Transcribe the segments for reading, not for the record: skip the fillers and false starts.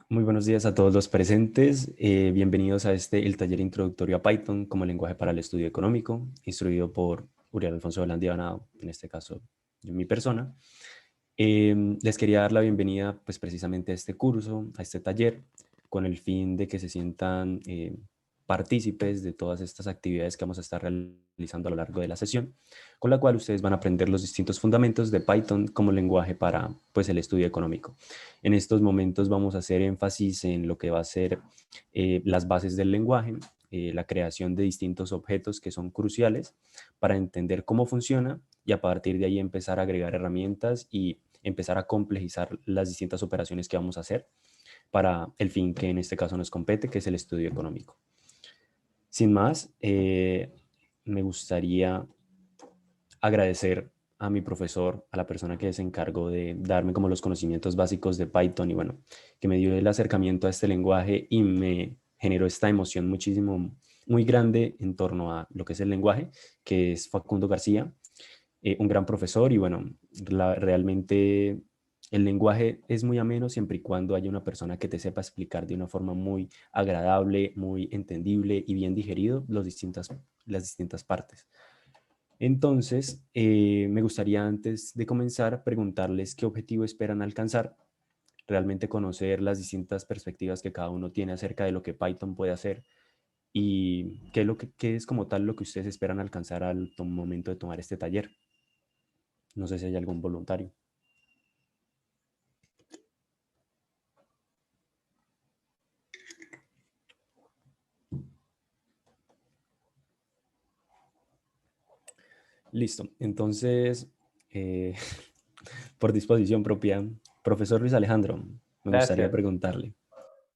Muy buenos días a todos los presentes. Bienvenidos a el taller introductorio a Python como lenguaje para el estudio económico, instruido por Uriel Alfonso Velandia Banado, en este caso yo, mi persona. Les quería dar la bienvenida pues precisamente a este curso, a este taller, con el fin de que se sientan partícipes de todas estas actividades que vamos a estar realizando a lo largo de la sesión, con la cual ustedes van a aprender los distintos fundamentos de Python como lenguaje para pues el estudio económico. En estos momentos vamos a hacer énfasis en lo que va a ser las bases del lenguaje, la creación de distintos objetos que son cruciales para entender cómo funciona y a partir de ahí empezar a agregar herramientas y empezar a complejizar las distintas operaciones que vamos a hacer para el fin que en este caso nos compete, que es el estudio económico. Sin más, me gustaría agradecer a mi profesor, a la persona que se encargó de darme como los conocimientos básicos de Python y bueno, que me dio el acercamiento a este lenguaje y me generó esta emoción muchísimo, muy grande en torno a lo que es el lenguaje, que es Facundo García, un gran profesor y bueno, realmente el lenguaje es muy ameno siempre y cuando haya una persona que te sepa explicar de una forma muy agradable, muy entendible y bien digerido las distintas partes. Entonces, me gustaría antes de comenzar preguntarles qué objetivo esperan alcanzar, realmente conocer las distintas perspectivas que cada uno tiene acerca de lo que Python puede hacer y qué es como tal lo que ustedes esperan alcanzar al momento de tomar este taller. No sé si hay algún voluntario. Listo. Entonces, eh, por disposición propia, profesor Luis Alejandro, me gustaría Gracias, preguntarle.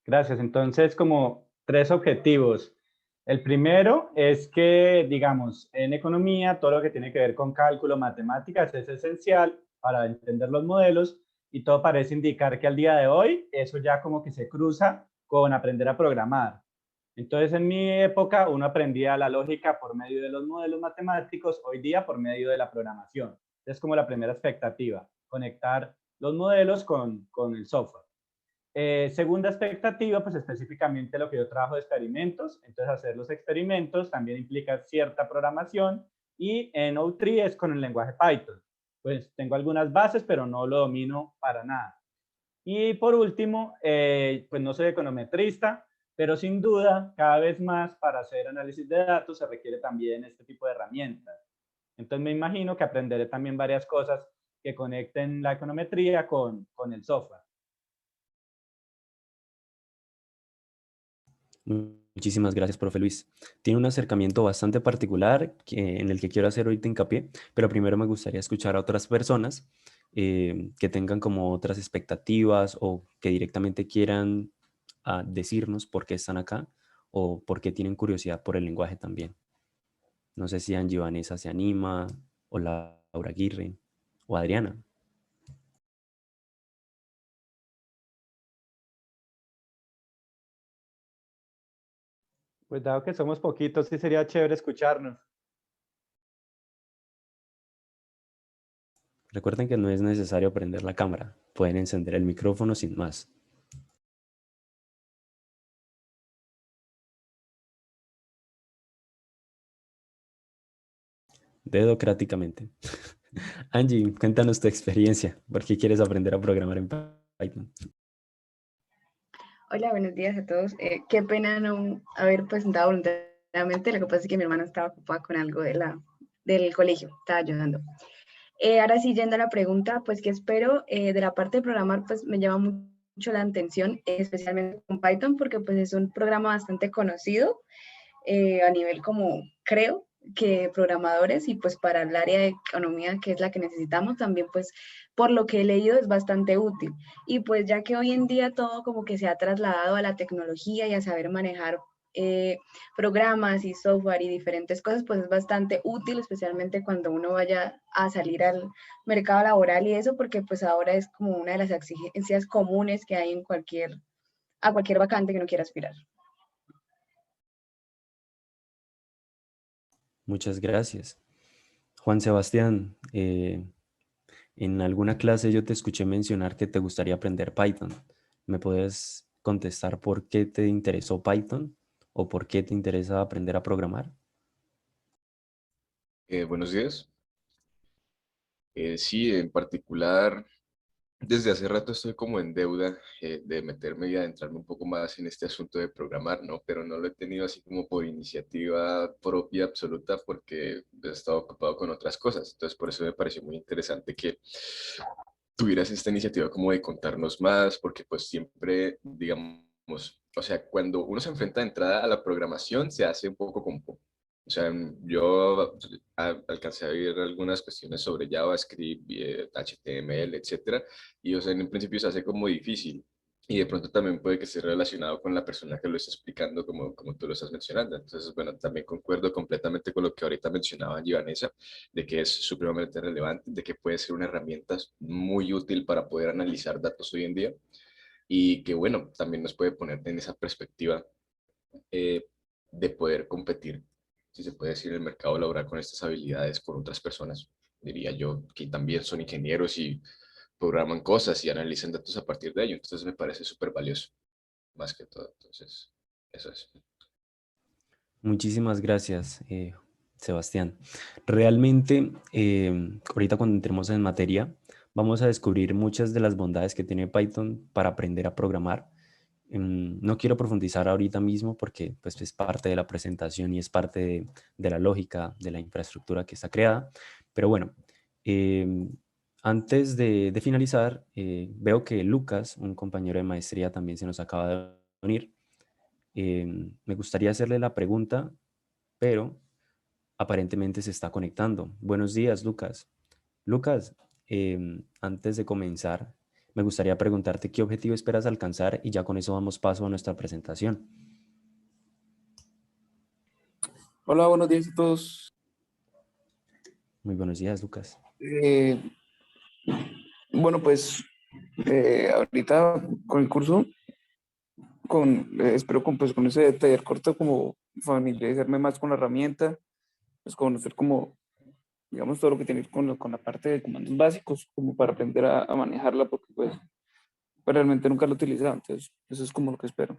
gracias. Entonces, como tres objetivos. El primero es que, digamos, en economía, todo lo que tiene que ver con cálculo, matemáticas, es esencial para entender los modelos y todo parece indicar que al día de hoy eso ya como que se cruza con aprender a programar. Entonces, en mi época, uno aprendía la lógica por medio de los modelos matemáticos, hoy día por medio de la programación. Es como la primera expectativa, conectar los modelos con el software. Segunda expectativa, pues específicamente lo que yo trabajo de experimentos. Entonces, hacer los experimentos también implica cierta programación y en O3 es con el lenguaje Python. Pues tengo algunas bases, pero no lo domino para nada. Y por último, pues no soy econometrista, pero sin duda, cada vez más para hacer análisis de datos se requiere también este tipo de herramientas. Entonces, me imagino que aprenderé también varias cosas que conecten la econometría con el software. Muchísimas gracias, profe Luis. Tiene un acercamiento bastante particular en el que quiero hacer ahorita hincapié, pero primero me gustaría escuchar a otras personas que tengan como otras expectativas o que directamente quieran decirnos por qué están acá o por qué tienen curiosidad por el lenguaje también. No sé si Angie Vanessa se anima, o Laura Aguirre, o Adriana. Pues dado que somos poquitos, sí sería chévere escucharnos. Recuerden que no es necesario prender la cámara, pueden encender el micrófono sin más. Dedocráticamente. Angie, cuéntanos tu experiencia. ¿Por qué quieres aprender a programar en Python? Hola, buenos días a todos. Qué pena no haber presentado voluntariamente. Lo que pasa es que mi hermana estaba ocupada con algo del colegio, estaba ayudando. Ahora sí, yendo a la pregunta, pues, ¿qué espero? De la parte de programar, pues, me llama mucho la atención, especialmente con Python, porque, pues, es un programa bastante conocido a nivel como, creo, que programadores y pues para el área de economía, que es la que necesitamos, también pues por lo que he leído es bastante útil. Y pues ya que hoy en día todo como que se ha trasladado a la tecnología y a saber manejar programas y software y diferentes cosas, pues es bastante útil, especialmente cuando uno vaya a salir al mercado laboral y eso, porque pues ahora es como una de las exigencias comunes que hay en a cualquier vacante que uno quiera aspirar. Muchas gracias. Juan Sebastián, En alguna clase yo te escuché mencionar que te gustaría aprender Python. ¿Me puedes contestar por qué te interesó Python o por qué te interesa aprender a programar? Buenos días. Sí, en particular, desde hace rato estoy como en deuda de meterme y adentrarme un poco más en este asunto de programar, ¿no? Pero no lo he tenido así como por iniciativa propia absoluta porque he estado ocupado con otras cosas. Entonces, por eso me pareció muy interesante que tuvieras esta iniciativa como de contarnos más, porque pues siempre, digamos, o sea, cuando uno se enfrenta de entrada a la programación, se hace un poco como, o sea, yo alcancé a ver algunas cuestiones sobre JavaScript, HTML, etcétera, y o sea, en un principio se hace como difícil. Y de pronto también puede que esté relacionado con la persona que lo está explicando, como tú lo estás mencionando. Entonces, bueno, también concuerdo completamente con lo que ahorita mencionaba Givanessa, de que es supremamente relevante, de que puede ser una herramienta muy útil para poder analizar datos hoy en día y que, bueno, también nos puede poner en esa perspectiva eh, de poder competir, si se puede decir, en el mercado laboral con estas habilidades con otras personas. Diría yo que también son ingenieros y programan cosas y analizan datos a partir de ello. Entonces me parece súper valioso, más que todo. Entonces, eso es. Muchísimas gracias, Sebastián. Realmente, ahorita cuando entremos en materia, vamos a descubrir muchas de las bondades que tiene Python para aprender a programar. No quiero profundizar ahorita mismo porque pues, es parte de la presentación y es parte de la lógica de la infraestructura que está creada. Pero bueno, em, antes de finalizar, veo que Lucas, un compañero de maestría, también se nos acaba de unir. Me gustaría hacerle la pregunta, pero aparentemente se está conectando. Buenos días, Lucas. Lucas, antes de comenzar, me gustaría preguntarte qué objetivo esperas alcanzar y ya con eso damos paso a nuestra presentación. Hola, buenos días a todos. Muy buenos días, Lucas. Eh, bueno, pues ahorita con el curso, espero con ese taller corto como familiarizarme más con la herramienta, pues conocer como, digamos, todo lo que tiene que ver con la parte de comandos básicos, como para aprender a manejarla, porque pues realmente nunca lo he utilizado, entonces eso es como lo que espero.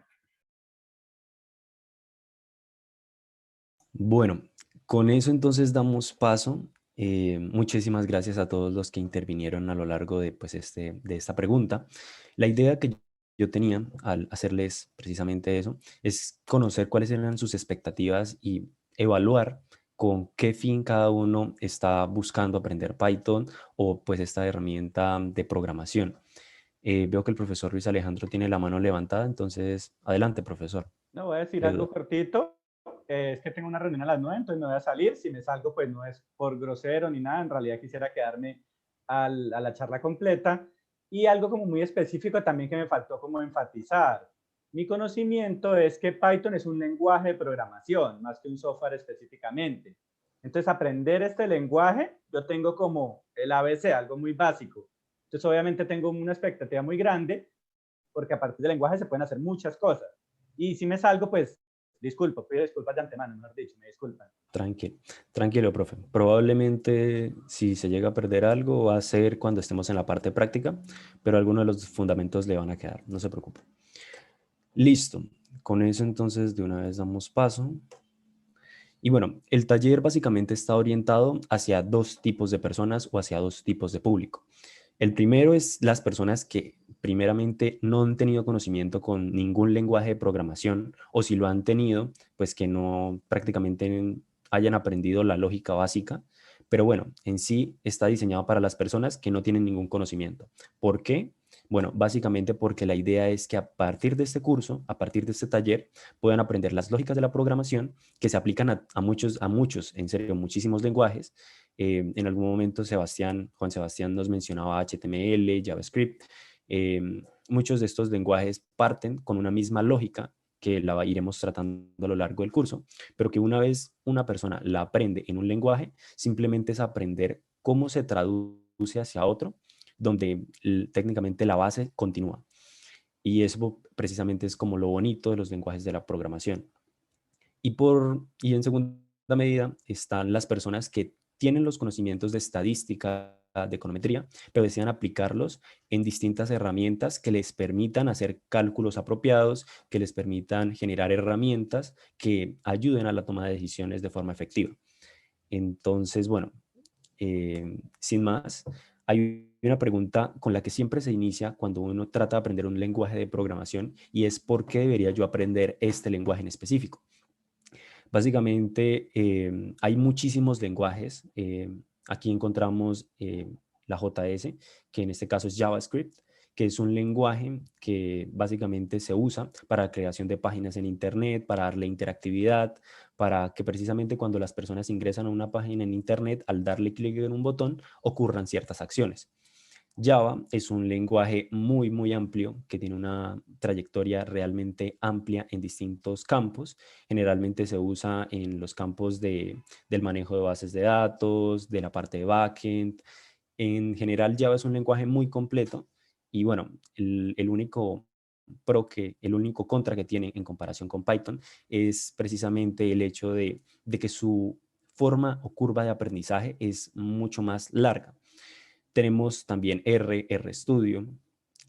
Bueno, con eso entonces damos paso. Muchísimas gracias a todos los que intervinieron a lo largo de, pues, de esta pregunta. La idea que yo tenía al hacerles precisamente eso es conocer cuáles eran sus expectativas y evaluar con qué fin cada uno está buscando aprender Python o pues esta herramienta de programación. Veo que el profesor Luis Alejandro tiene la mano levantada, entonces adelante, profesor. No, voy a decir Le algo doy. cortito. Es que tengo una reunión a las 9, entonces me voy a salir. Si me salgo, pues no es por grosero ni nada. En realidad quisiera quedarme a la charla completa. Y algo como muy específico también que me faltó como enfatizar. Mi conocimiento es que Python es un lenguaje de programación, más que un software específicamente. Entonces, aprender este lenguaje, yo tengo como el ABC, algo muy básico. Entonces, obviamente tengo una expectativa muy grande, porque a partir del lenguaje se pueden hacer muchas cosas. Y si me salgo, pues disculpo, pido disculpas de antemano, mejor dicho, me disculpan. Tranquilo, tranquilo, profe. Probablemente si se llega a perder algo va a ser cuando estemos en la parte práctica, pero algunos de los fundamentos le van a quedar, no se preocupe. Listo, con eso entonces de una vez damos paso. Y bueno, el taller básicamente está orientado hacia dos tipos de personas o hacia dos tipos de público. El primero es las personas que primeramente no han tenido conocimiento con ningún lenguaje de programación o si lo han tenido, pues que no prácticamente hayan aprendido la lógica básica. Pero bueno, en sí está diseñado para las personas que no tienen ningún conocimiento. ¿Por qué? Bueno, básicamente porque la idea es que a partir de este curso, a partir de este taller, puedan aprender las lógicas de la programación que se aplican a muchos, en serio, muchísimos lenguajes. En algún momento Juan Sebastián nos mencionaba HTML, JavaScript. Eh, Muchos de estos lenguajes parten con una misma lógica que la iremos tratando a lo largo del curso, pero que una vez una persona la aprende en un lenguaje, simplemente es aprender cómo se traduce hacia otro, donde técnicamente la base continúa. Y eso precisamente es como lo bonito de los lenguajes de la programación. Y en segunda medida están las personas que tienen los conocimientos de estadística, de econometría, pero decidan aplicarlos en distintas herramientas que les permitan hacer cálculos apropiados, que les permitan generar herramientas que ayuden a la toma de decisiones de forma efectiva. Entonces, bueno, sin más, hay una pregunta con la que siempre se inicia cuando uno trata de aprender un lenguaje de programación, y es ¿por qué debería yo aprender este lenguaje en específico? Básicamente, hay muchísimos lenguajes. Aquí encontramos la JS, que en este caso es JavaScript, que es un lenguaje que básicamente se usa para la creación de páginas en Internet, para darle interactividad, para que precisamente cuando las personas ingresan a una página en Internet, al darle clic en un botón, ocurran ciertas acciones. Java es un lenguaje muy, muy amplio que tiene una trayectoria realmente amplia en distintos campos. Generalmente se usa en los campos del manejo de bases de datos, de la parte de backend. En general, Java es un lenguaje muy completo y bueno, el único el único contra que tiene en comparación con Python es precisamente el hecho de que su forma o curva de aprendizaje es mucho más larga. Tenemos también RStudio,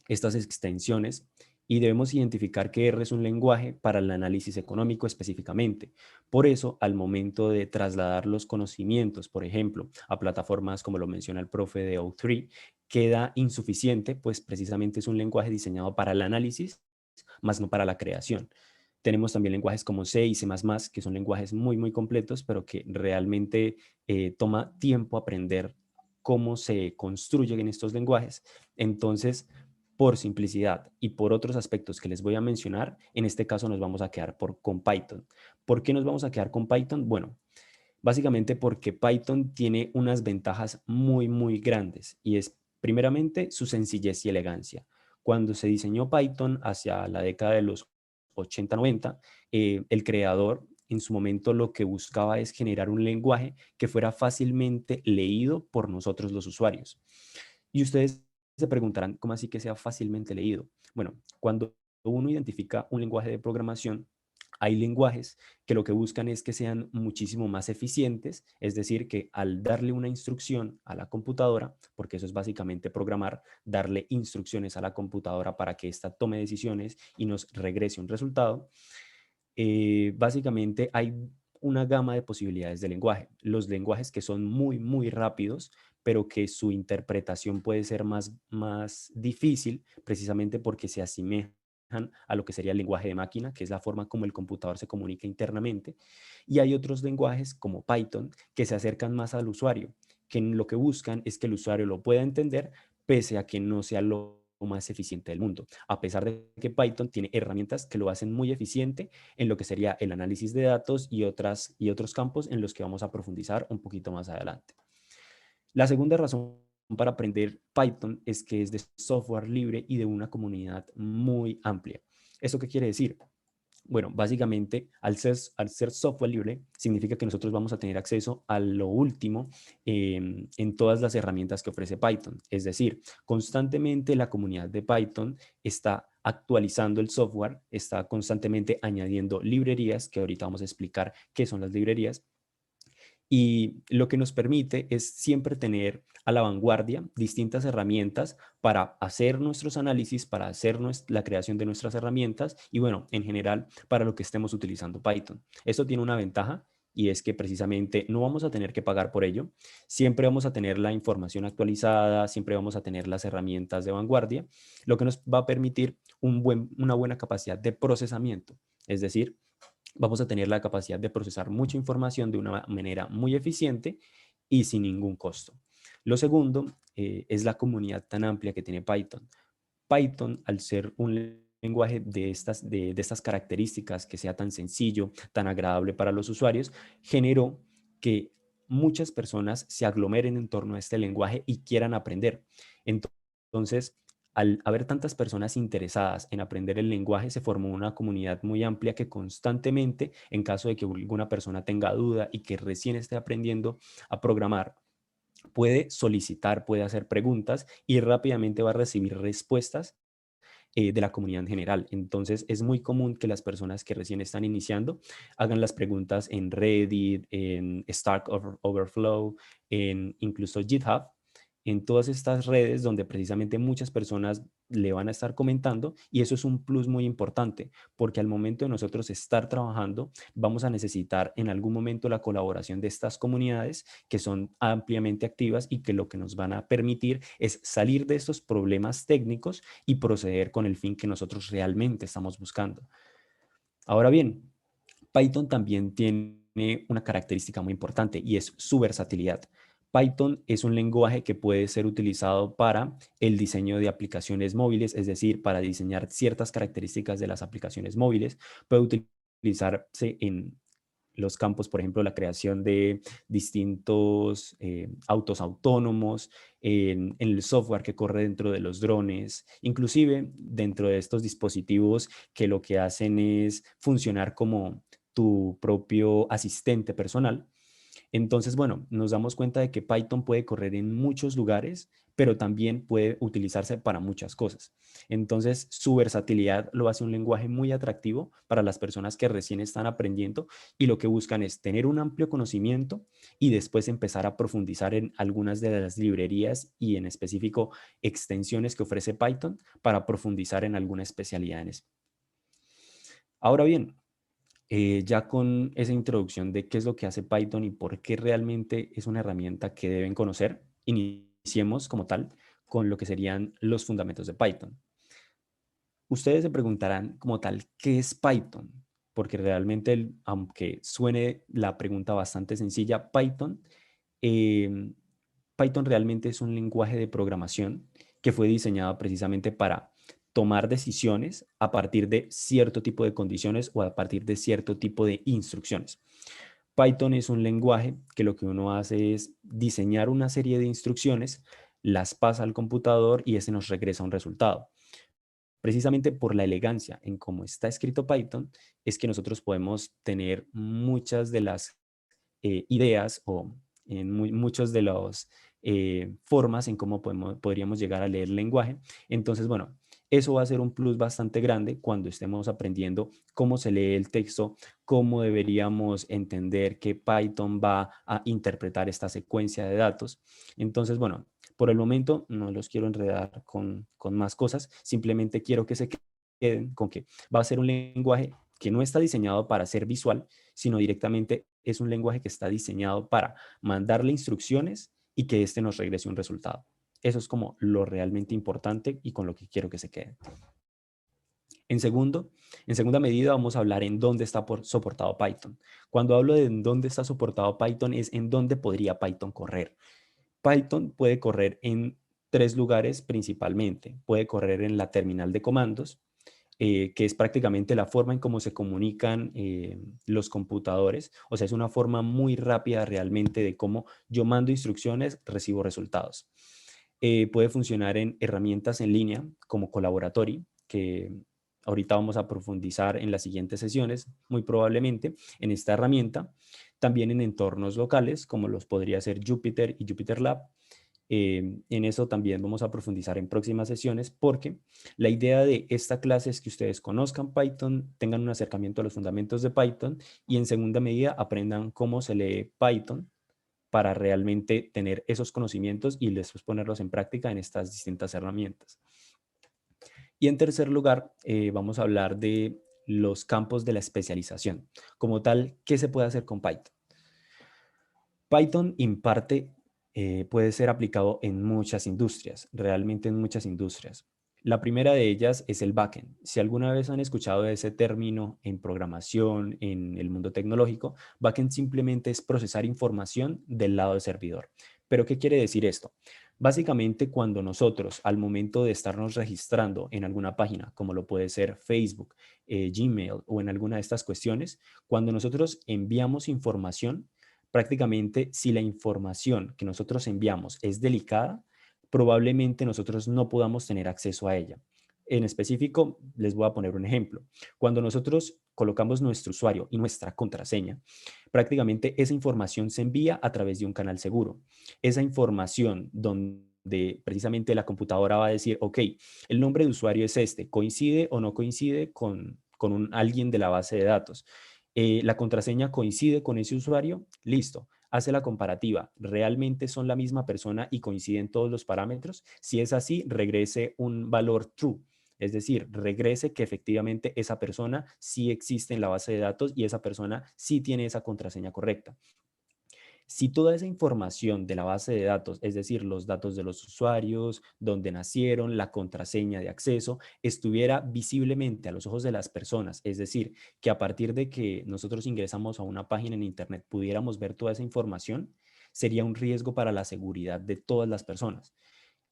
estas extensiones, y debemos identificar que R es un lenguaje para el análisis económico específicamente. Por eso, al momento de trasladar los conocimientos, por ejemplo, a plataformas como lo menciona el profe de O3, queda insuficiente, pues precisamente es un lenguaje diseñado para el análisis, más no para la creación. Tenemos también lenguajes como C y C++, que son lenguajes muy, muy completos, pero que realmente toma tiempo aprender cómo se construyen estos lenguajes. Entonces, por simplicidad y por otros aspectos que les voy a mencionar, en este caso nos vamos a quedar con Python. ¿Por qué nos vamos a quedar con Python? Bueno, básicamente porque Python tiene unas ventajas muy, muy grandes, y es primeramente su sencillez y elegancia. Cuando se diseñó Python hacia la década de los 80-90, el creador en su momento lo que buscaba es generar un lenguaje que fuera fácilmente leído por nosotros los usuarios. Y ustedes se preguntarán, ¿cómo así que sea fácilmente leído? Bueno, cuando uno identifica un lenguaje de programación, hay lenguajes que lo que buscan es que sean muchísimo más eficientes, es decir, que al darle una instrucción a la computadora, porque eso es básicamente programar, darle instrucciones a la computadora para que ésta tome decisiones y nos regrese un resultado, básicamente hay una gama de posibilidades de lenguaje. Los lenguajes que son muy, muy rápidos, pero que su interpretación puede ser más difícil, precisamente porque se asemejan a lo que sería el lenguaje de máquina, que es la forma como el computador se comunica internamente. Y hay otros lenguajes como Python que se acercan más al usuario, que lo que buscan es que el usuario lo pueda entender, pese a que no sea lo más eficiente del mundo, a pesar de que Python tiene herramientas que lo hacen muy eficiente en lo que sería el análisis de datos y otros campos en los que vamos a profundizar un poquito más adelante. La segunda razón para aprender Python es que es de software libre y de una comunidad muy amplia. ¿Eso qué quiere decir? Bueno, básicamente, al ser software libre, significa que nosotros vamos a tener acceso a lo último en todas las herramientas que ofrece Python. Es decir, constantemente la comunidad de Python está actualizando el software, está constantemente añadiendo librerías, que ahorita vamos a explicar qué son las librerías, y lo que nos permite es siempre tener a la vanguardia distintas herramientas para hacer nuestros análisis, para hacer la creación de nuestras herramientas y bueno, en general para lo que estemos utilizando Python. Esto tiene una ventaja, y es que precisamente no vamos a tener que pagar por ello. Siempre vamos a tener la información actualizada, siempre vamos a tener las herramientas de vanguardia, lo que nos va a permitir una buena capacidad de procesamiento. Es decir, vamos a tener la capacidad de procesar mucha información de una manera muy eficiente y sin ningún costo. Lo segundo es la comunidad tan amplia que tiene Python. Python, al ser un lenguaje de estas características, que sea tan sencillo, tan agradable para los usuarios, generó que muchas personas se aglomeren en torno a este lenguaje y quieran aprender. Entonces, al haber tantas personas interesadas en aprender el lenguaje, se formó una comunidad muy amplia que constantemente, en caso de que alguna persona tenga duda y que recién esté aprendiendo a programar, puede solicitar, puede hacer preguntas y rápidamente va a recibir respuestas de la comunidad en general. Entonces es muy común que las personas que recién están iniciando hagan las preguntas en Reddit, en Stack Overflow, en incluso GitHub, en todas estas redes donde precisamente muchas personas le van a estar comentando, y eso es un plus muy importante, porque al momento de nosotros estar trabajando, vamos a necesitar en algún momento la colaboración de estas comunidades que son ampliamente activas y que lo que nos van a permitir es salir de estos problemas técnicos y proceder con el fin que nosotros realmente estamos buscando. Ahora bien, Python también tiene una característica muy importante y es su versatilidad. Python es un lenguaje que puede ser utilizado para el diseño de aplicaciones móviles, es decir, para diseñar ciertas características de las aplicaciones móviles. Puede utilizarse en los campos, por ejemplo, la creación de distintos autos autónomos, en el software que corre dentro de los drones, inclusive dentro de estos dispositivos que lo que hacen es funcionar como tu propio asistente personal. Entonces, bueno, nos damos cuenta de que Python puede correr en muchos lugares, pero también puede utilizarse para muchas cosas. Entonces, su versatilidad lo hace un lenguaje muy atractivo para las personas que recién están aprendiendo y lo que buscan es tener un amplio conocimiento y después empezar a profundizar en algunas de las librerías y en específico extensiones que ofrece Python para profundizar en alguna especialidad en eso. Ahora bien, ya con esa introducción de qué es lo que hace Python y por qué realmente es una herramienta que deben conocer, iniciemos como tal con lo que serían los fundamentos de Python. Ustedes se preguntarán como tal, ¿qué es Python? Porque realmente, aunque suene la pregunta bastante sencilla, eh, Python realmente es un lenguaje de programación que fue diseñado precisamente para tomar decisiones a partir de cierto tipo de condiciones o a partir de cierto tipo de instrucciones. Python es un lenguaje que lo que uno hace es diseñar una serie de instrucciones, las pasa al computador y ese nos regresa un resultado. Precisamente por la elegancia en cómo está escrito Python, es que nosotros podemos tener muchas de las ideas o en muchos de las formas en cómo podríamos llegar a leer el lenguaje. Entonces, bueno, eso va a ser un plus bastante grande cuando estemos aprendiendo cómo se lee el texto, cómo deberíamos entender que Python va a interpretar esta secuencia de datos. Entonces, bueno, por el momento no los quiero enredar con más cosas, simplemente quiero que se queden con que va a ser un lenguaje que no está diseñado para ser visual, sino directamente es un lenguaje que está diseñado para mandarle instrucciones y que éste nos regrese un resultado. Eso es como lo realmente importante y con lo que quiero que se queden. En segunda medida vamos a hablar en dónde está soportado Python. Cuando hablo de en dónde está soportado Python es en dónde podría Python correr. Python puede correr en 3 lugares principalmente. Puede correr en la terminal de comandos, que es prácticamente la forma en cómo se comunican los computadores. O sea, es una forma muy rápida realmente de cómo yo mando instrucciones, recibo resultados. Puede funcionar en herramientas en línea como Colaboratory, que ahorita vamos a profundizar en las siguientes sesiones, muy probablemente en esta herramienta. También en entornos locales, como los podría ser Jupyter y Jupyter Lab. En eso también vamos a profundizar en próximas sesiones porque la idea de esta clase es que ustedes conozcan Python, tengan un acercamiento a los fundamentos de Python y en segunda medida aprendan cómo se lee Python para realmente tener esos conocimientos y después ponerlos en práctica en estas distintas herramientas. Y en tercer lugar, vamos a hablar de los campos de la especialización. Como tal, ¿qué se puede hacer con Python? Python imparte, puede ser aplicado en muchas industrias, realmente en muchas industrias. La primera de ellas es el backend. Si alguna vez han escuchado ese término en programación, en el mundo tecnológico, backend simplemente es procesar información del lado del servidor. ¿Pero qué quiere decir esto? Básicamente, cuando nosotros, al momento de estarnos registrando en alguna página, como lo puede ser Facebook, Gmail o en alguna de estas cuestiones, cuando nosotros enviamos información, prácticamente si la información que nosotros enviamos es delicada, probablemente nosotros no podamos tener acceso a ella. En específico, les voy a poner un ejemplo. Cuando nosotros colocamos nuestro usuario y nuestra contraseña, prácticamente esa información se envía a través de un canal seguro. Esa información donde precisamente la computadora va a decir, ok, el nombre de usuario es este, ¿coincide o no coincide con alguien de la base de datos? La contraseña coincide con ese usuario, listo. hace la comparativa, ¿realmente son la misma persona y coinciden todos los parámetros? Si es así, regrese un valor true. Es decir, regrese que efectivamente esa persona sí existe en la base de datos y esa persona sí tiene esa contraseña correcta. Si toda esa información de la base de datos, es decir, los datos de los usuarios, dónde nacieron, la contraseña de acceso, estuviera visiblemente a los ojos de las personas, es decir, que a partir de que nosotros ingresamos a una página en Internet pudiéramos ver toda esa información, sería un riesgo para la seguridad de todas las personas.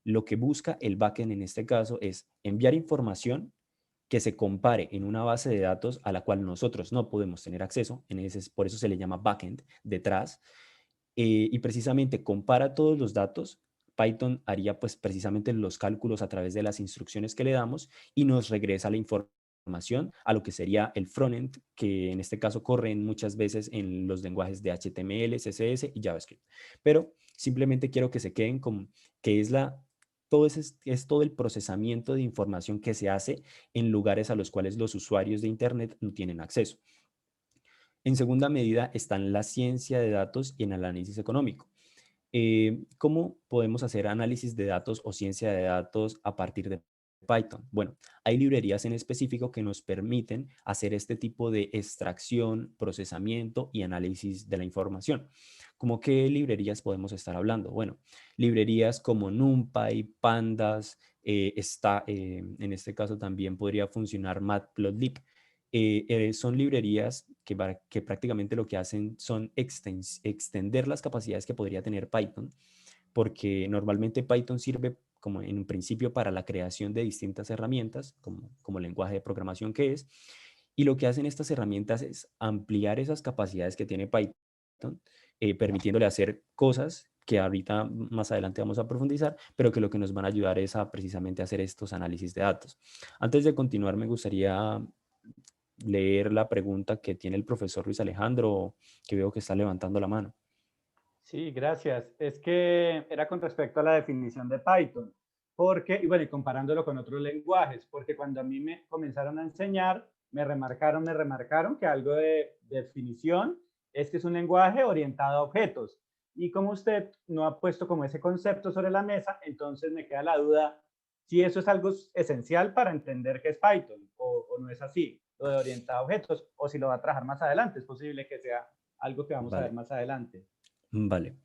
Lo que busca el backend en este caso es enviar información que se compare en una base de datos a la cual nosotros no podemos tener acceso, por eso se le llama backend detrás, y precisamente compara todos los datos. Python haría pues precisamente los cálculos a través de las instrucciones que le damos y nos regresa la información a lo que sería el frontend, que en este caso corren muchas veces en los lenguajes de HTML, CSS y JavaScript. Pero simplemente quiero que se queden con que es todo el procesamiento de información que se hace en lugares a los cuales los usuarios de Internet no tienen acceso. En segunda medida están la ciencia de datos y el análisis económico. ¿Cómo podemos hacer análisis de datos o ciencia de datos a partir de Python? Bueno, hay librerías en específico que nos permiten hacer este tipo de extracción, procesamiento y análisis de la información. ¿Cómo qué librerías podemos estar hablando? Bueno, librerías como NumPy, Pandas, en este caso también podría funcionar Matplotlib. Son librerías que prácticamente lo que hacen son extender las capacidades que podría tener Python, porque normalmente Python sirve como en un principio para la creación de distintas herramientas, como lenguaje de programación que es, y lo que hacen estas herramientas es ampliar esas capacidades que tiene Python, permitiéndole hacer cosas que ahorita más adelante vamos a profundizar, pero que lo que nos van a ayudar es a precisamente hacer estos análisis de datos. Antes de continuar, me gustaría leer la pregunta que tiene el profesor Luis Alejandro, que veo que está levantando la mano. Sí, gracias. Es que era con respecto a la definición de Python, porque, y bueno, y comparándolo con otros lenguajes, porque cuando a mí me comenzaron a enseñar, me remarcaron que algo de definición es que es un lenguaje orientado a objetos. Y como usted no ha puesto como ese concepto sobre la mesa, entonces me queda la duda si eso es algo esencial para entender qué es Python o no es así, lo de orientado a objetos, o si lo va a trabajar más adelante. Es posible que sea algo que vamos a ver Vale, más adelante. vale.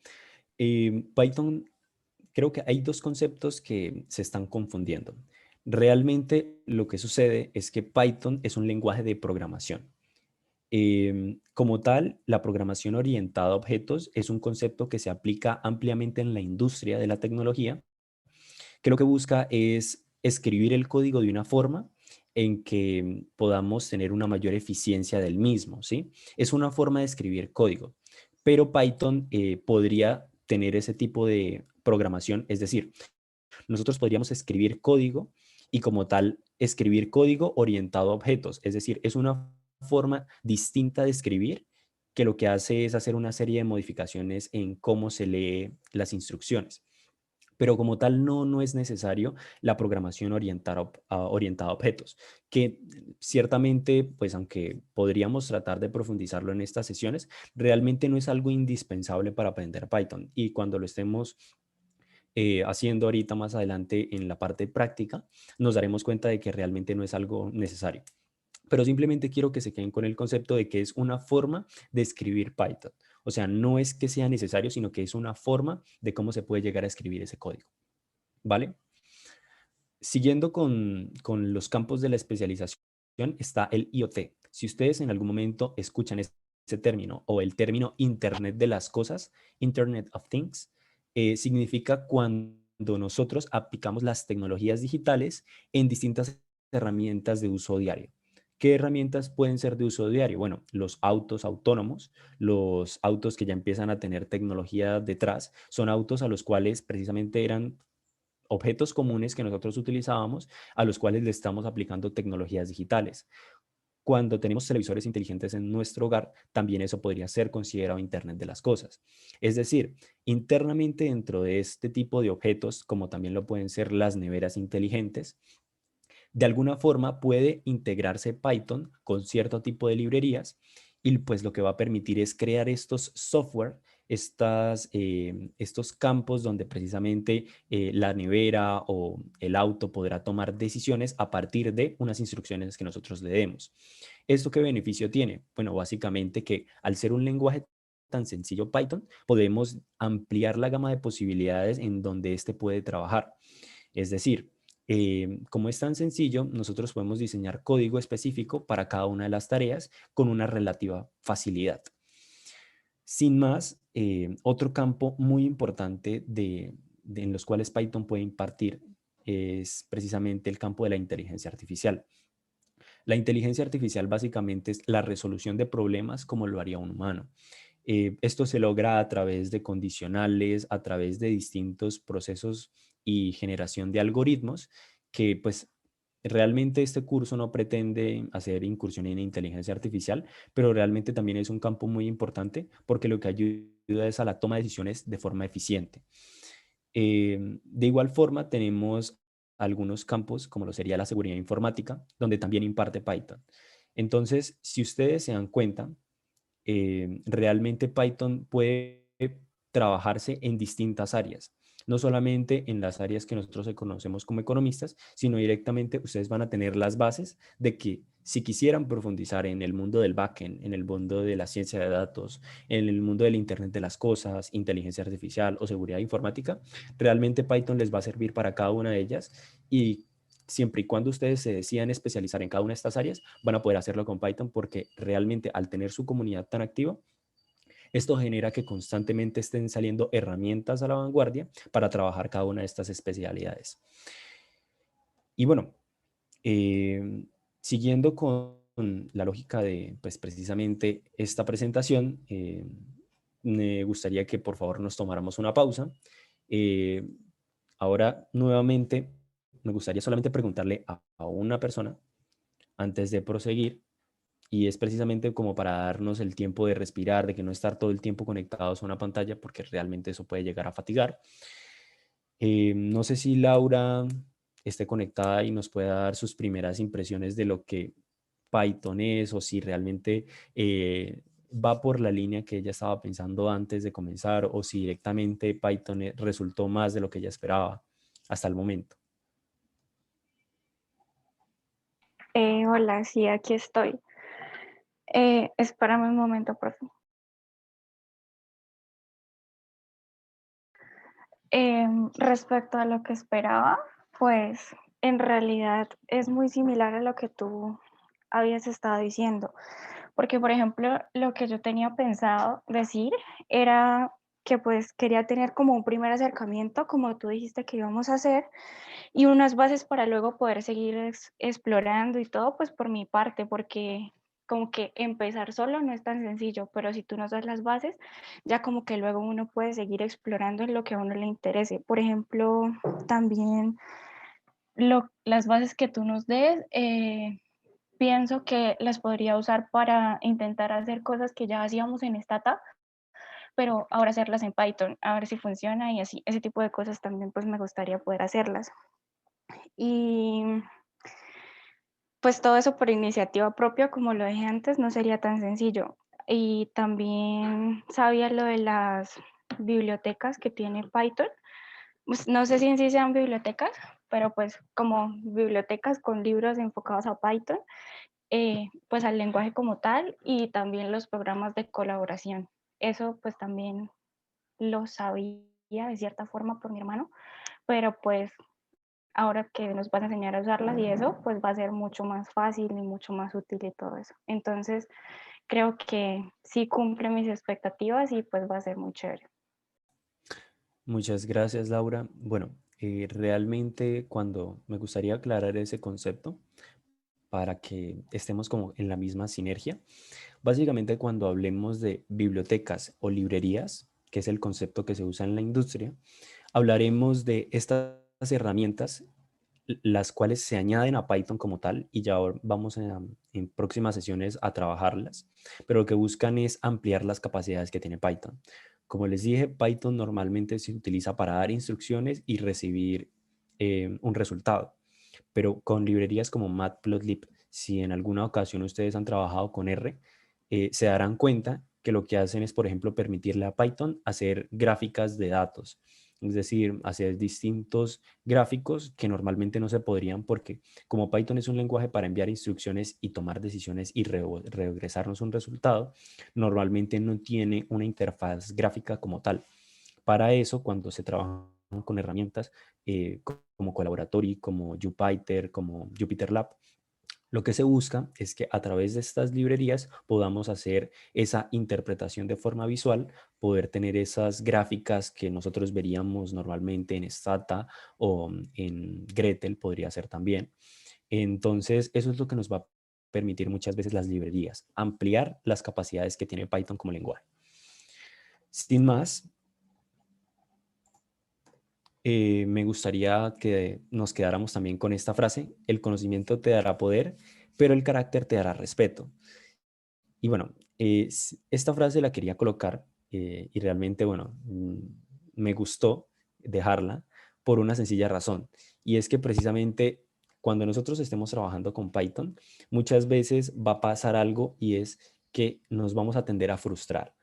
Python, creo que hay dos conceptos que se están confundiendo. Realmente lo que sucede es que Python es un lenguaje de programación. Como tal, la programación orientada a objetos es un concepto que se aplica ampliamente en la industria de la tecnología, que lo que busca es escribir el código de una forma en que podamos tener una mayor eficiencia del mismo, ¿sí? Es una forma de escribir código, pero Python podría tener ese tipo de programación, es decir, nosotros podríamos escribir código y como tal escribir código orientado a objetos, es decir, es una forma distinta de escribir que lo que hace es hacer una serie de modificaciones en cómo se lee las instrucciones. Pero como tal no es necesario la programación orientada a objetos, que ciertamente, pues aunque podríamos tratar de profundizarlo en estas sesiones, realmente no es algo indispensable para aprender Python. Y cuando lo estemos haciendo ahorita más adelante en la parte práctica, nos daremos cuenta de que realmente no es algo necesario. Pero simplemente quiero que se queden con el concepto de que es una forma de escribir Python. O sea, no es que sea necesario, sino que es una forma de cómo se puede llegar a escribir ese código. ¿Vale? Siguiendo con los campos de la especialización, está el IoT. Si ustedes en algún momento escuchan ese término o el término Internet de las cosas, Internet of Things, significa cuando nosotros aplicamos las tecnologías digitales en distintas herramientas de uso diario. ¿Qué herramientas pueden ser de uso diario? Bueno, los autos autónomos, los autos que ya empiezan a tener tecnología detrás, son autos a los cuales precisamente eran objetos comunes que nosotros utilizábamos, a los cuales le estamos aplicando tecnologías digitales. Cuando tenemos televisores inteligentes en nuestro hogar, también eso podría ser considerado Internet de las cosas. Es decir, internamente dentro de este tipo de objetos, como también lo pueden ser las neveras inteligentes, de alguna forma puede integrarse Python con cierto tipo de librerías y pues lo que va a permitir es crear estos software, estos campos donde precisamente la nevera o el auto podrá tomar decisiones a partir de unas instrucciones que nosotros le demos. ¿Esto qué beneficio tiene? Bueno, básicamente que al ser un lenguaje tan sencillo Python, podemos ampliar la gama de posibilidades en donde éste puede trabajar. Es decir, como es tan sencillo, nosotros podemos diseñar código específico para cada una de las tareas con una relativa facilidad. Sin más, otro campo muy importante en los cuales Python puede impartir es precisamente el campo de la inteligencia artificial. La inteligencia artificial básicamente es la resolución de problemas como lo haría un humano. Esto se logra a través de condicionales, a través de distintos procesos y generación de algoritmos que pues realmente este curso no pretende hacer incursión en inteligencia artificial, pero realmente también es un campo muy importante porque lo que ayuda es a la toma de decisiones de forma eficiente. De igual forma tenemos algunos campos como lo sería la seguridad informática, donde también imparte Python. Entonces, si ustedes se dan cuenta, realmente Python puede trabajarse en distintas áreas, no solamente en las áreas que nosotros conocemos como economistas, sino directamente ustedes van a tener las bases de que si quisieran profundizar en el mundo del backend, en el mundo de la ciencia de datos, en el mundo del Internet de las cosas, inteligencia artificial o seguridad informática, realmente Python les va a servir para cada una de ellas y siempre y cuando ustedes se decidan especializar en cada una de estas áreas, van a poder hacerlo con Python porque realmente al tener su comunidad tan activa, esto genera que constantemente estén saliendo herramientas a la vanguardia para trabajar cada una de estas especialidades. Y bueno, siguiendo con la lógica de pues, precisamente esta presentación, me gustaría que por favor nos tomáramos una pausa. Eh, Ahora nuevamente me gustaría solamente preguntarle a una persona antes de proseguir y es precisamente como para darnos el tiempo de respirar, de que no estar todo el tiempo conectados a una pantalla porque realmente eso puede llegar a fatigar. No sé si Laura esté conectada y nos pueda dar sus primeras impresiones de lo que Python es o si realmente va por la línea que ella estaba pensando antes de comenzar o si directamente Python resultó más de lo que ella esperaba hasta el momento. Hola, sí, aquí estoy. Espérame un momento, profe. Respecto a lo que esperaba, pues en realidad es muy similar a lo que tú habías estado diciendo. Porque, por ejemplo, lo que yo tenía pensado decir era que pues quería tener como un primer acercamiento, como tú dijiste que íbamos a hacer, y unas bases para luego poder seguir explorando y todo, pues por mi parte, porque como que empezar solo no es tan sencillo, pero si tú nos das las bases, ya como que luego uno puede seguir explorando en lo que a uno le interese. Por ejemplo, también las bases que tú nos des, pienso que las podría usar para intentar hacer cosas que ya hacíamos en Stata, pero ahora hacerlas en Python, a ver si funciona y así, ese tipo de cosas también pues me gustaría poder hacerlas. Y pues todo eso por iniciativa propia, como lo dije antes, no sería tan sencillo. Y también sabía lo de las bibliotecas que tiene Python. Pues, no sé si en sí sean bibliotecas, pero pues como bibliotecas con libros enfocados a Python, pues al lenguaje como tal y también los programas de colaboración. Eso pues también lo sabía de cierta forma por mi hermano, pero pues ahora que nos van a enseñar a usarlas y eso, pues va a ser mucho más fácil y mucho más útil y todo eso. Entonces, creo que sí cumple mis expectativas y pues va a ser muy chévere. Muchas gracias, Laura. Bueno, realmente cuando me gustaría aclarar ese concepto para que estemos como en la misma sinergia, básicamente cuando hablemos de bibliotecas o librerías, que es el concepto que se usa en la industria, hablaremos de estas herramientas las cuales se añaden a Python como tal y ya vamos en próximas sesiones a trabajarlas, pero lo que buscan es ampliar las capacidades que tiene Python. Como les dije, Python normalmente se utiliza para dar instrucciones y recibir un resultado, pero con librerías como Matplotlib, si en alguna ocasión ustedes han trabajado con R, se darán cuenta que lo que hacen es, por ejemplo, permitirle a Python hacer gráficas de datos. Es decir, hacer distintos gráficos que normalmente no se podrían porque como Python es un lenguaje para enviar instrucciones y tomar decisiones y regresarnos un resultado, normalmente no tiene una interfaz gráfica como tal. Para eso, cuando se trabaja con herramientas como Colaboratory, como Jupyter, como Jupyter Lab, lo que se busca es que a través de estas librerías podamos hacer esa interpretación de forma visual, poder tener esas gráficas que nosotros veríamos normalmente en Stata o en Gretel, podría ser también. Entonces, eso es lo que nos va a permitir muchas veces las librerías, ampliar las capacidades que tiene Python como lenguaje. Sin más, me gustaría que nos quedáramos también con esta frase: el conocimiento te dará poder, pero el carácter te dará respeto. Y bueno, esta frase la quería colocar y realmente, bueno, me gustó dejarla por una sencilla razón. Y es que precisamente cuando nosotros estemos trabajando con Python, muchas veces va a pasar algo y es que nos vamos a tender a frustrar.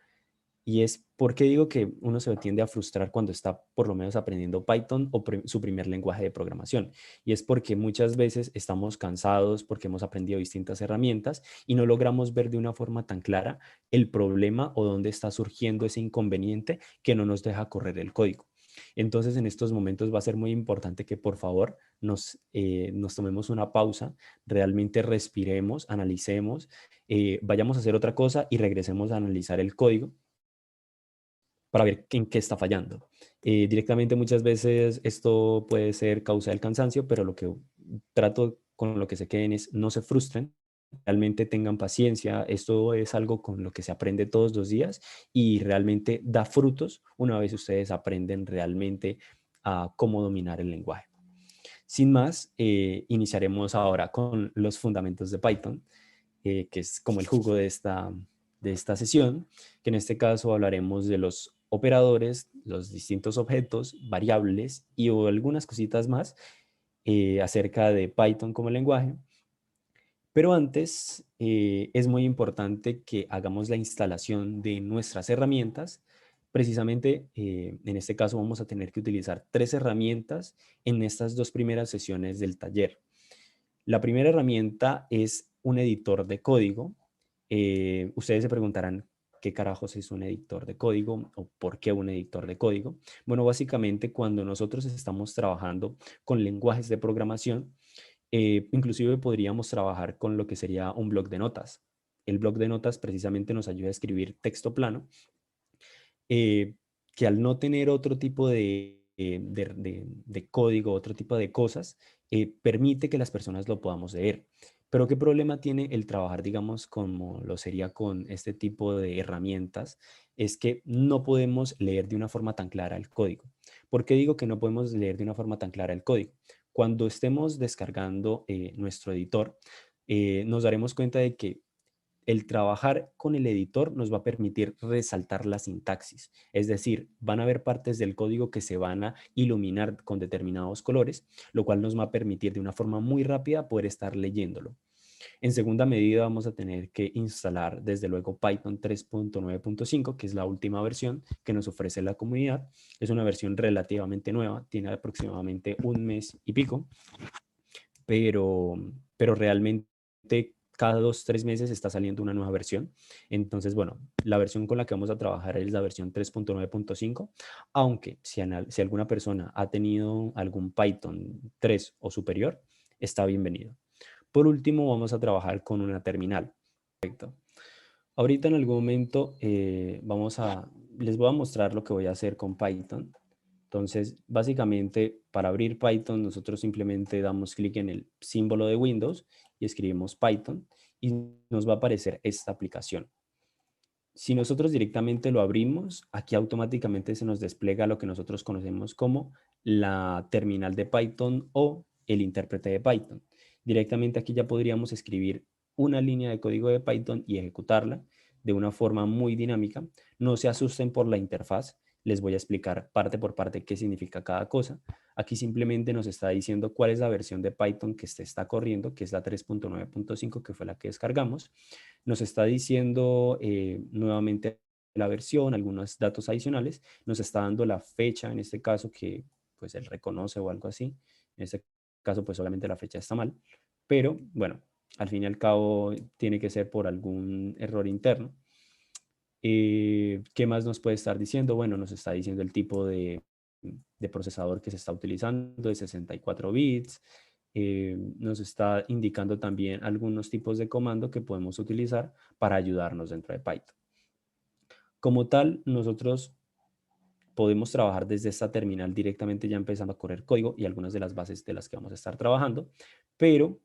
Y es porque digo que uno se tiende a frustrar cuando está por lo menos aprendiendo Python o su primer lenguaje de programación. Y es porque muchas veces estamos cansados porque hemos aprendido distintas herramientas y no logramos ver de una forma tan clara el problema o dónde está surgiendo ese inconveniente que no nos deja correr el código. Entonces, en estos momentos va a ser muy importante que por favor nos tomemos una pausa, realmente respiremos, analicemos, vayamos a hacer otra cosa y regresemos a analizar el código para ver en qué está fallando. Directamente muchas veces esto puede ser causa del cansancio, pero lo que trato con lo que se queden es no se frustren, realmente tengan paciencia. Esto es algo con lo que se aprende todos los días y realmente da frutos una vez ustedes aprenden realmente a cómo dominar el lenguaje. Sin más, iniciaremos ahora con los fundamentos de Python, que es como el jugo de esta sesión, que en este caso hablaremos de los operadores, los distintos objetos, variables y algunas cositas más acerca de Python como lenguaje. Pero antes es muy importante que hagamos la instalación de nuestras herramientas. Precisamente en este caso vamos a tener que utilizar 3 herramientas en estas 2 primeras sesiones del taller. La primera herramienta es un editor de código. Ustedes se preguntarán qué carajos es un editor de código o por qué un editor de código. Bueno, básicamente cuando nosotros estamos trabajando con lenguajes de programación, inclusive podríamos trabajar con lo que sería un bloc de notas. El bloc de notas precisamente nos ayuda a escribir texto plano, que al no tener otro tipo de código, otro tipo de cosas, permite que las personas lo podamos leer. Pero ¿qué problema tiene el trabajar, digamos, como lo sería con este tipo de herramientas? Es que no podemos leer de una forma tan clara el código. ¿Por qué digo que no podemos leer de una forma tan clara el código? Cuando estemos descargando nuestro editor, nos daremos cuenta de que el trabajar con el editor nos va a permitir resaltar la sintaxis. Es decir, van a haber partes del código que se van a iluminar con determinados colores, lo cual nos va a permitir de una forma muy rápida poder estar leyéndolo. En segunda medida vamos a tener que instalar desde luego Python 3.9.5, que es la última versión que nos ofrece la comunidad. Es una versión relativamente nueva, tiene aproximadamente un mes y pico, pero realmente cada 2-3 meses está saliendo una nueva versión. Entonces, bueno, la versión con la que vamos a trabajar es la versión 3.9.5, aunque si alguna persona ha tenido algún Python 3 o superior, está bienvenido. Por último, vamos a trabajar con una terminal. Perfecto. Ahorita en algún momento les voy a mostrar lo que voy a hacer con Python. Entonces, básicamente, para abrir Python, nosotros simplemente damos clic en el símbolo de Windows y escribimos Python y nos va a aparecer esta aplicación. Si nosotros directamente lo abrimos, aquí automáticamente se nos despliega lo que nosotros conocemos como la terminal de Python o el intérprete de Python. Directamente aquí ya podríamos escribir una línea de código de Python y ejecutarla de una forma muy dinámica. No se asusten por la interfaz. les voy a explicar parte por parte qué significa cada cosa. Aquí simplemente nos está diciendo cuál es la versión de Python que se está corriendo, que es la 3.9.5, que fue la que descargamos. Nos está diciendo nuevamente la versión, algunos datos adicionales. Nos está dando la fecha, en este caso, que pues él reconoce o algo así. En este caso, pues solamente la fecha está mal. Pero bueno, al fin y al cabo tiene que ser por algún error interno. ¿Qué más nos puede estar diciendo? Bueno, nos está diciendo el tipo de procesador que se está utilizando, de 64 bits. Nos está indicando también algunos tipos de comando que podemos utilizar para ayudarnos dentro de Python. Como tal, nosotros podemos trabajar desde esta terminal directamente ya empezando a correr código y algunas de las bases de las que vamos a estar trabajando, pero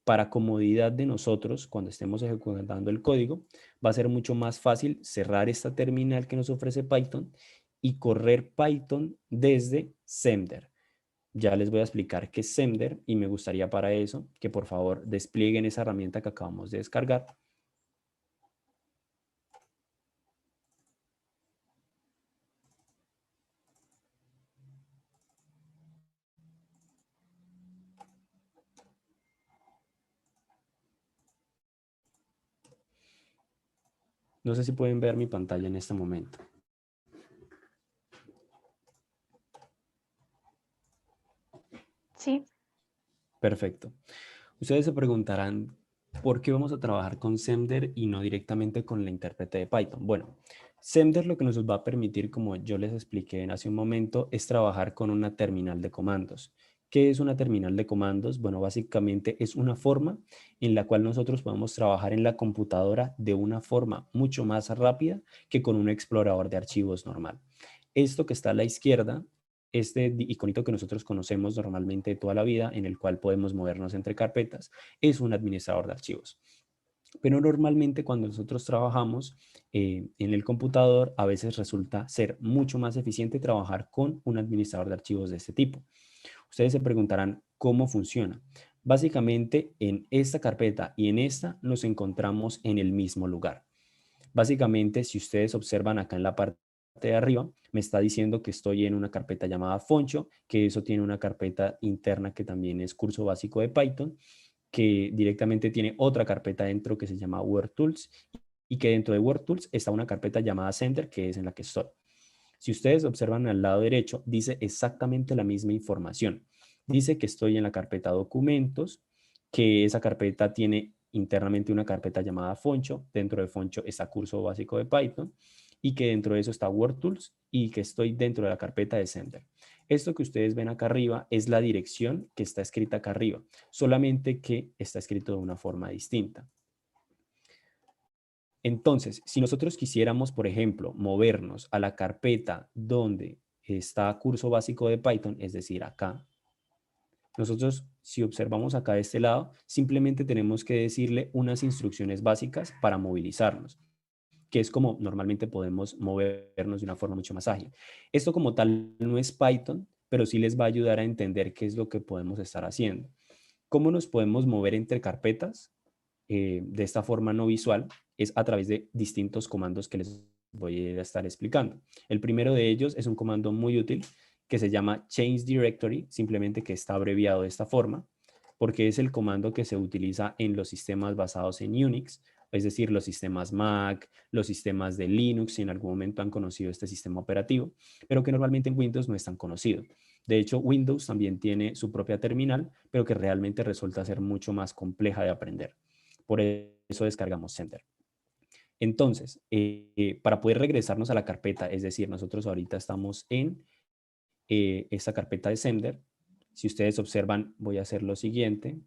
para comodidad de nosotros, cuando estemos ejecutando el código, va a ser mucho más fácil cerrar esta terminal que nos ofrece Python y correr Python desde Semder. Ya les voy a explicar qué es Semder y me gustaría para eso que por favor desplieguen esa herramienta que acabamos de descargar. No sé si pueden ver mi pantalla en este momento. Sí. Perfecto. Ustedes se preguntarán, ¿por qué vamos a trabajar con Semder y no directamente con la intérprete de Python? Bueno, Semder lo que nos va a permitir, como yo les expliqué hace un momento, es trabajar con una terminal de comandos. ¿Qué es una terminal de comandos? Bueno, básicamente es una forma en la cual nosotros podemos trabajar en la computadora de una forma mucho más rápida que con un explorador de archivos normal. Esto que está a la izquierda, este iconito que nosotros conocemos normalmente de toda la vida, en el cual podemos movernos entre carpetas, es un administrador de archivos. Pero normalmente cuando nosotros trabajamos en el computador, a veces resulta ser mucho más eficiente trabajar con un administrador de archivos de este tipo. Ustedes se preguntarán cómo funciona. Básicamente en esta carpeta y en esta nos encontramos en el mismo lugar. Básicamente, si ustedes observan acá en la parte de arriba, me está diciendo que estoy en una carpeta llamada Foncho, que eso tiene una carpeta interna que también es curso básico de Python, que directamente tiene otra carpeta dentro que se llama WordTools y que dentro de WordTools está una carpeta llamada Center, que es en la que estoy. Si ustedes observan al lado derecho, dice exactamente la misma información. Dice que estoy en la carpeta documentos, que esa carpeta tiene internamente una carpeta llamada Foncho. Dentro de Foncho está curso básico de Python y que dentro de eso está WordTools y que estoy dentro de la carpeta de Sender. Esto que ustedes ven acá arriba es la dirección que está escrita acá arriba, solamente que está escrito de una forma distinta. Entonces, si nosotros quisiéramos, por ejemplo, movernos a la carpeta donde está curso básico de Python, es decir, acá, nosotros, si observamos acá de este lado, simplemente tenemos que decirle unas instrucciones básicas para movilizarnos, que es como normalmente podemos movernos de una forma mucho más ágil. Esto como tal no es Python, pero sí les va a ayudar a entender qué es lo que podemos estar haciendo. ¿Cómo nos podemos mover entre carpetas? De esta forma no visual es a través de distintos comandos que les voy a estar explicando. El primero de ellos es un comando muy útil que se llama change directory, simplemente que está abreviado de esta forma, porque es el comando que se utiliza en los sistemas basados en Unix, es decir, los sistemas Mac, los sistemas de Linux, si en algún momento han conocido este sistema operativo, pero que normalmente en Windows no es tan conocido. De hecho, Windows también tiene su propia terminal, pero que realmente resulta ser mucho más compleja de aprender. Por eso descargamos Sender. Entonces, para poder regresarnos a la carpeta, es decir, nosotros ahorita estamos en esta carpeta de Sender. Si ustedes observan, voy a hacer lo siguiente.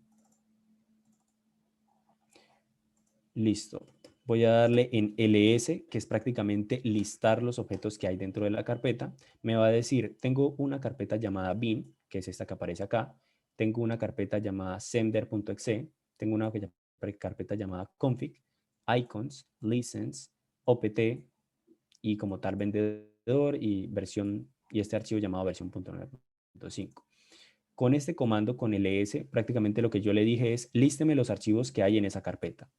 Listo. Voy a darle en ls, que es prácticamente listar los objetos que hay dentro de la carpeta. Me va a decir, tengo una carpeta llamada bin, que es esta que aparece acá. Tengo una carpeta llamada sender.exe. Tengo una carpeta llamada config, icons, license, opt y como tal vendedor y versión y este archivo llamado versión.9.5. Con este comando, con ls, prácticamente lo que yo le dije es lísteme los archivos que hay en esa carpeta.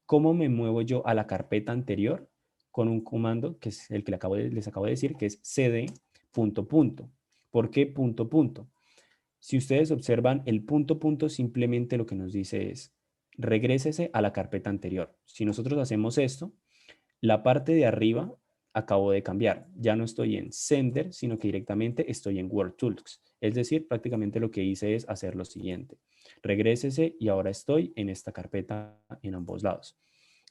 ¿Cómo me muevo yo a la carpeta anterior? con un comando que es el que les acabo de decir, que es cd punto punto. ¿Por qué punto punto? Si ustedes observan, el punto punto simplemente lo que nos dice es regrésese a la carpeta anterior. Si nosotros hacemos esto, la parte de arriba acabo de cambiar. Ya no estoy en Sender, sino que directamente estoy en WordTools. Es decir, prácticamente lo que hice es hacer lo siguiente. Regrésese y ahora estoy en esta carpeta en ambos lados.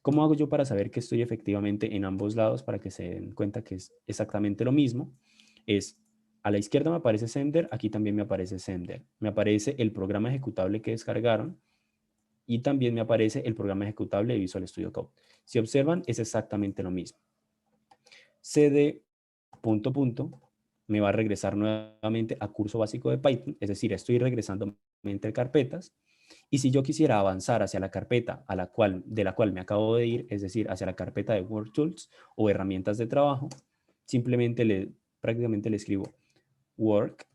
¿Cómo hago yo para saber que estoy efectivamente en ambos lados para que se den cuenta que es exactamente lo mismo? Es a la izquierda me aparece Sender, aquí también me aparece Sender. Me aparece el programa ejecutable que descargaron y también me aparece el programa ejecutable de Visual Studio Code. Si observan, es exactamente lo mismo. cd punto punto me va a regresar nuevamente a curso básico de Python, es decir, estoy regresando entre carpetas. Y si yo quisiera avanzar hacia la carpeta de la cual me acabo de ir, es decir, hacia la carpeta de WordTools o herramientas de trabajo, simplemente prácticamente le escribo Work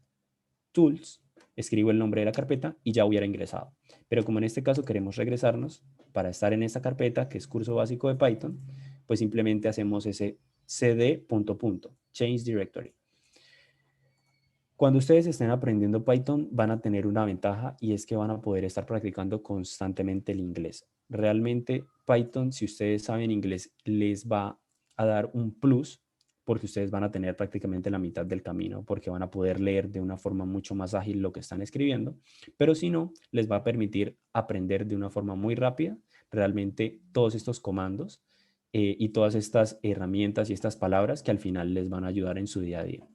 Tools, escribo el nombre de la carpeta y ya hubiera ingresado. Pero como en este caso queremos regresarnos para estar en esta carpeta que es curso básico de Python, pues simplemente hacemos ese cd punto punto, change directory. Cuando ustedes estén aprendiendo Python van a tener una ventaja y es que van a poder estar practicando constantemente el inglés. Realmente Python, si ustedes saben inglés, les va a dar un plus porque ustedes van a tener prácticamente la mitad del camino, porque van a poder leer de una forma mucho más ágil lo que están escribiendo, pero si no, les va a permitir aprender de una forma muy rápida realmente todos estos comandos y todas estas herramientas y estas palabras que al final les van a ayudar en su día a día.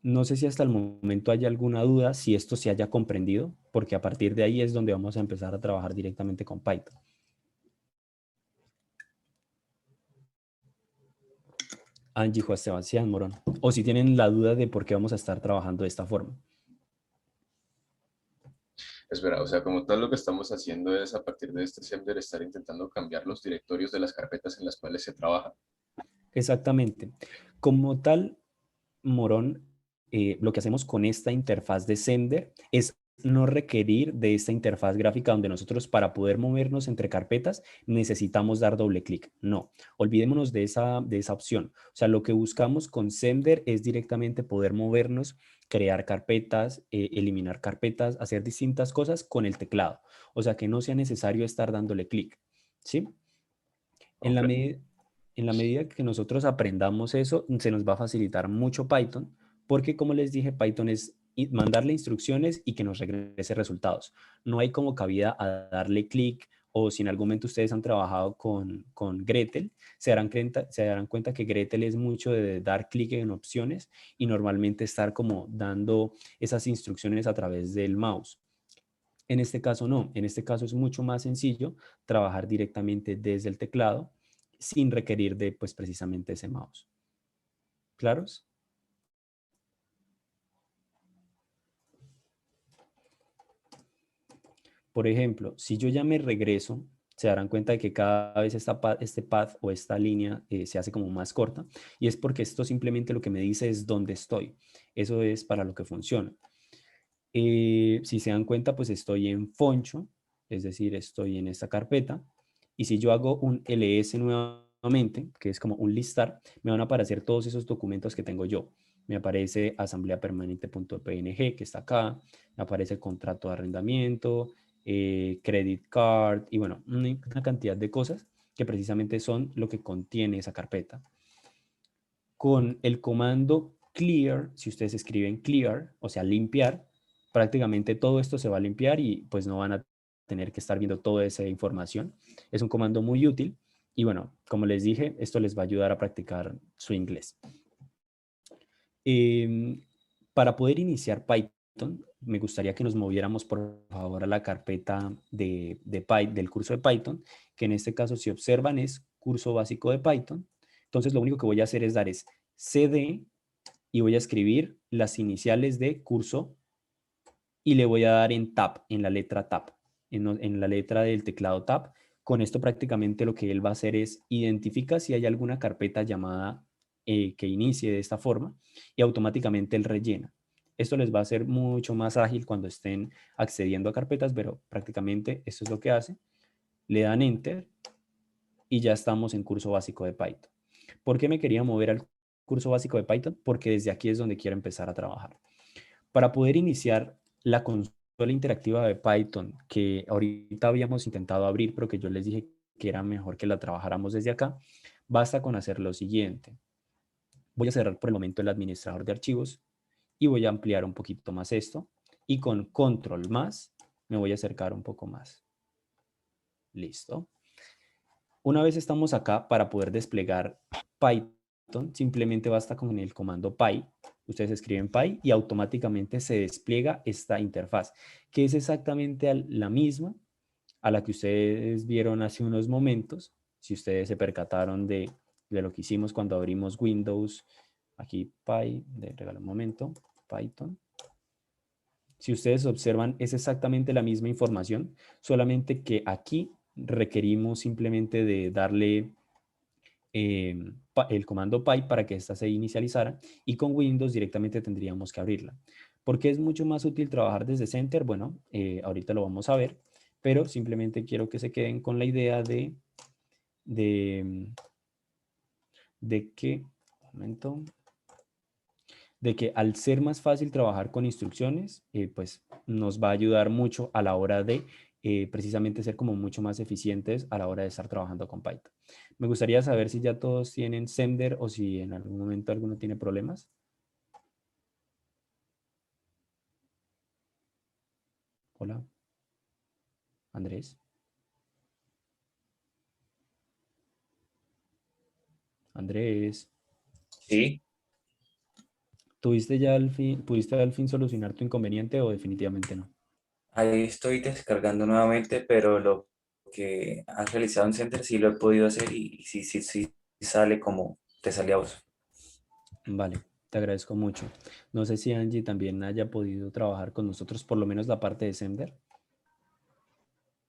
No sé si hasta el momento hay alguna duda, si esto se haya comprendido, porque a partir de ahí es donde vamos a empezar a trabajar directamente con Python. Angie, Juan Sebastián, Morón. O si tienen la duda de por qué vamos a estar trabajando de esta forma. Espera, o sea, como tal lo que estamos haciendo es a partir de este Sender estar intentando cambiar los directorios de las carpetas en las cuales se trabaja. Exactamente. Como tal, Morón, lo que hacemos con esta interfaz de Sender es no requerir de esta interfaz gráfica donde nosotros para poder movernos entre carpetas necesitamos dar doble clic. No, olvidémonos de esa opción. O sea, lo que buscamos con Sender es directamente poder movernos, crear carpetas, eliminar carpetas, hacer distintas cosas con el teclado. O sea, que no sea necesario estar dándole clic. ¿Sí? En la, Okay. en la medida que nosotros aprendamos eso, se nos va a facilitar mucho Python, porque como les dije, Python es mandarle instrucciones y que nos regrese resultados. No hay como cabida a darle clic o si en algún momento ustedes han trabajado con Gretel, se darán cuenta que Gretel es mucho de dar clic en opciones y normalmente estar como dando esas instrucciones a través del mouse. En este caso no, en este caso es mucho más sencillo trabajar directamente desde el teclado sin requerir de pues precisamente ese mouse. ¿Claros? Por ejemplo, si yo ya me regreso, se darán cuenta de que cada vez este path o esta línea se hace como más corta y es porque esto simplemente lo que me dice es dónde estoy. Eso es para lo que funciona. Si se dan cuenta, pues estoy en Foncho, es decir, estoy en esta carpeta. Y si yo hago un ls nuevamente, que es como un listar, me van a aparecer todos esos documentos que tengo yo. Me aparece asambleapermanente.png, que está acá, me aparece el contrato de arrendamiento, credit card, y bueno, una cantidad de cosas que precisamente son lo que contiene esa carpeta. Con el comando clear, si ustedes escriben clear, o sea, limpiar, prácticamente todo esto se va a limpiar y pues no van a tener que estar viendo toda esa información. Es un comando muy útil y bueno, como les dije, esto les va a ayudar a practicar su inglés. Para poder iniciar Python, me gustaría que nos moviéramos por favor a la carpeta del curso de Python, que en este caso si observan es curso básico de Python. Entonces lo único que voy a hacer es dar es cd y voy a escribir las iniciales de curso y le voy a dar en tab, en la letra tab, en la letra del teclado tab. Con esto prácticamente lo que él va a hacer es identifica si hay alguna carpeta llamada que inicie de esta forma y automáticamente él rellena. Esto les va a hacer mucho más ágil cuando estén accediendo a carpetas, pero prácticamente esto es lo que hace. Le dan enter y ya estamos en curso básico de Python. ¿Por qué me quería mover al curso básico de Python? Porque desde aquí es donde quiero empezar a trabajar. Para poder iniciar la consola interactiva de Python, que ahorita habíamos intentado abrir, pero que yo les dije que era mejor que la trabajáramos desde acá, basta con hacer lo siguiente. Voy a cerrar por el momento el administrador de archivos y voy a ampliar un poquito más esto. Y con control más me voy a acercar un poco más. Listo. Una vez estamos acá, para poder desplegar Python, simplemente basta con el comando py. Ustedes escriben py y automáticamente se despliega esta interfaz, que es exactamente la misma a la que ustedes vieron hace unos momentos. Si ustedes se percataron de lo que hicimos cuando abrimos Windows, aquí py, regalo un momento, Python. Si ustedes observan, es exactamente la misma información, solamente que aquí requerimos simplemente de darle el comando py para que ésta se inicializara, y con Windows directamente tendríamos que abrirla. ¿Por qué es mucho más útil trabajar desde Center? Bueno, ahorita lo vamos a ver, pero simplemente quiero que se queden con la idea de que, un momento, de que al ser más fácil trabajar con instrucciones, pues nos va a ayudar mucho a la hora de precisamente ser como mucho más eficientes a la hora de estar trabajando con Python. Me gustaría saber si ya todos tienen Sender o si en algún momento alguno tiene problemas. Hola. Andrés. Andrés. Sí, ¿Pudiste al fin solucionar tu inconveniente o definitivamente no? ahí estoy descargando nuevamente, pero lo que has realizado en Center sí lo he podido hacer y sí sale como te sale a vos. Vale, te agradezco mucho. No sé si Angie también haya podido trabajar con nosotros, por lo menos la parte de Sender.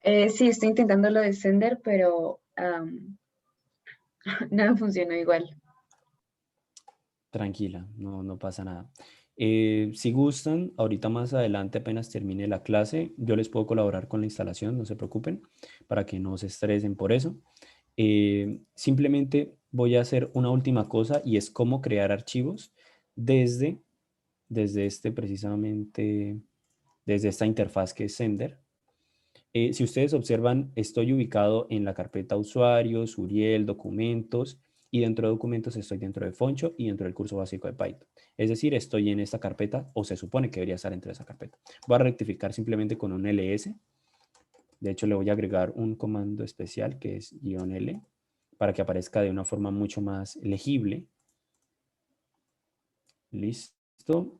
Sí, estoy intentando lo de Sender, pero nada funciona igual. Tranquila, no pasa nada. Si gustan, ahorita más adelante, apenas termine la clase, yo les puedo colaborar con la instalación, no se preocupen, para que no se estresen por eso. Simplemente voy a hacer una última cosa y es cómo crear archivos desde precisamente, desde esta interfaz que es Sender. Si ustedes observan, estoy ubicado en la carpeta usuarios, Uriel, documentos, y dentro de documentos estoy dentro de Foncho y dentro del curso básico de Python. Es decir, estoy en esta carpeta, o se supone que debería estar dentro de esa carpeta. Voy a rectificar simplemente con un ls. De hecho, le voy a agregar un comando especial que es -l para que aparezca de una forma mucho más legible. Listo.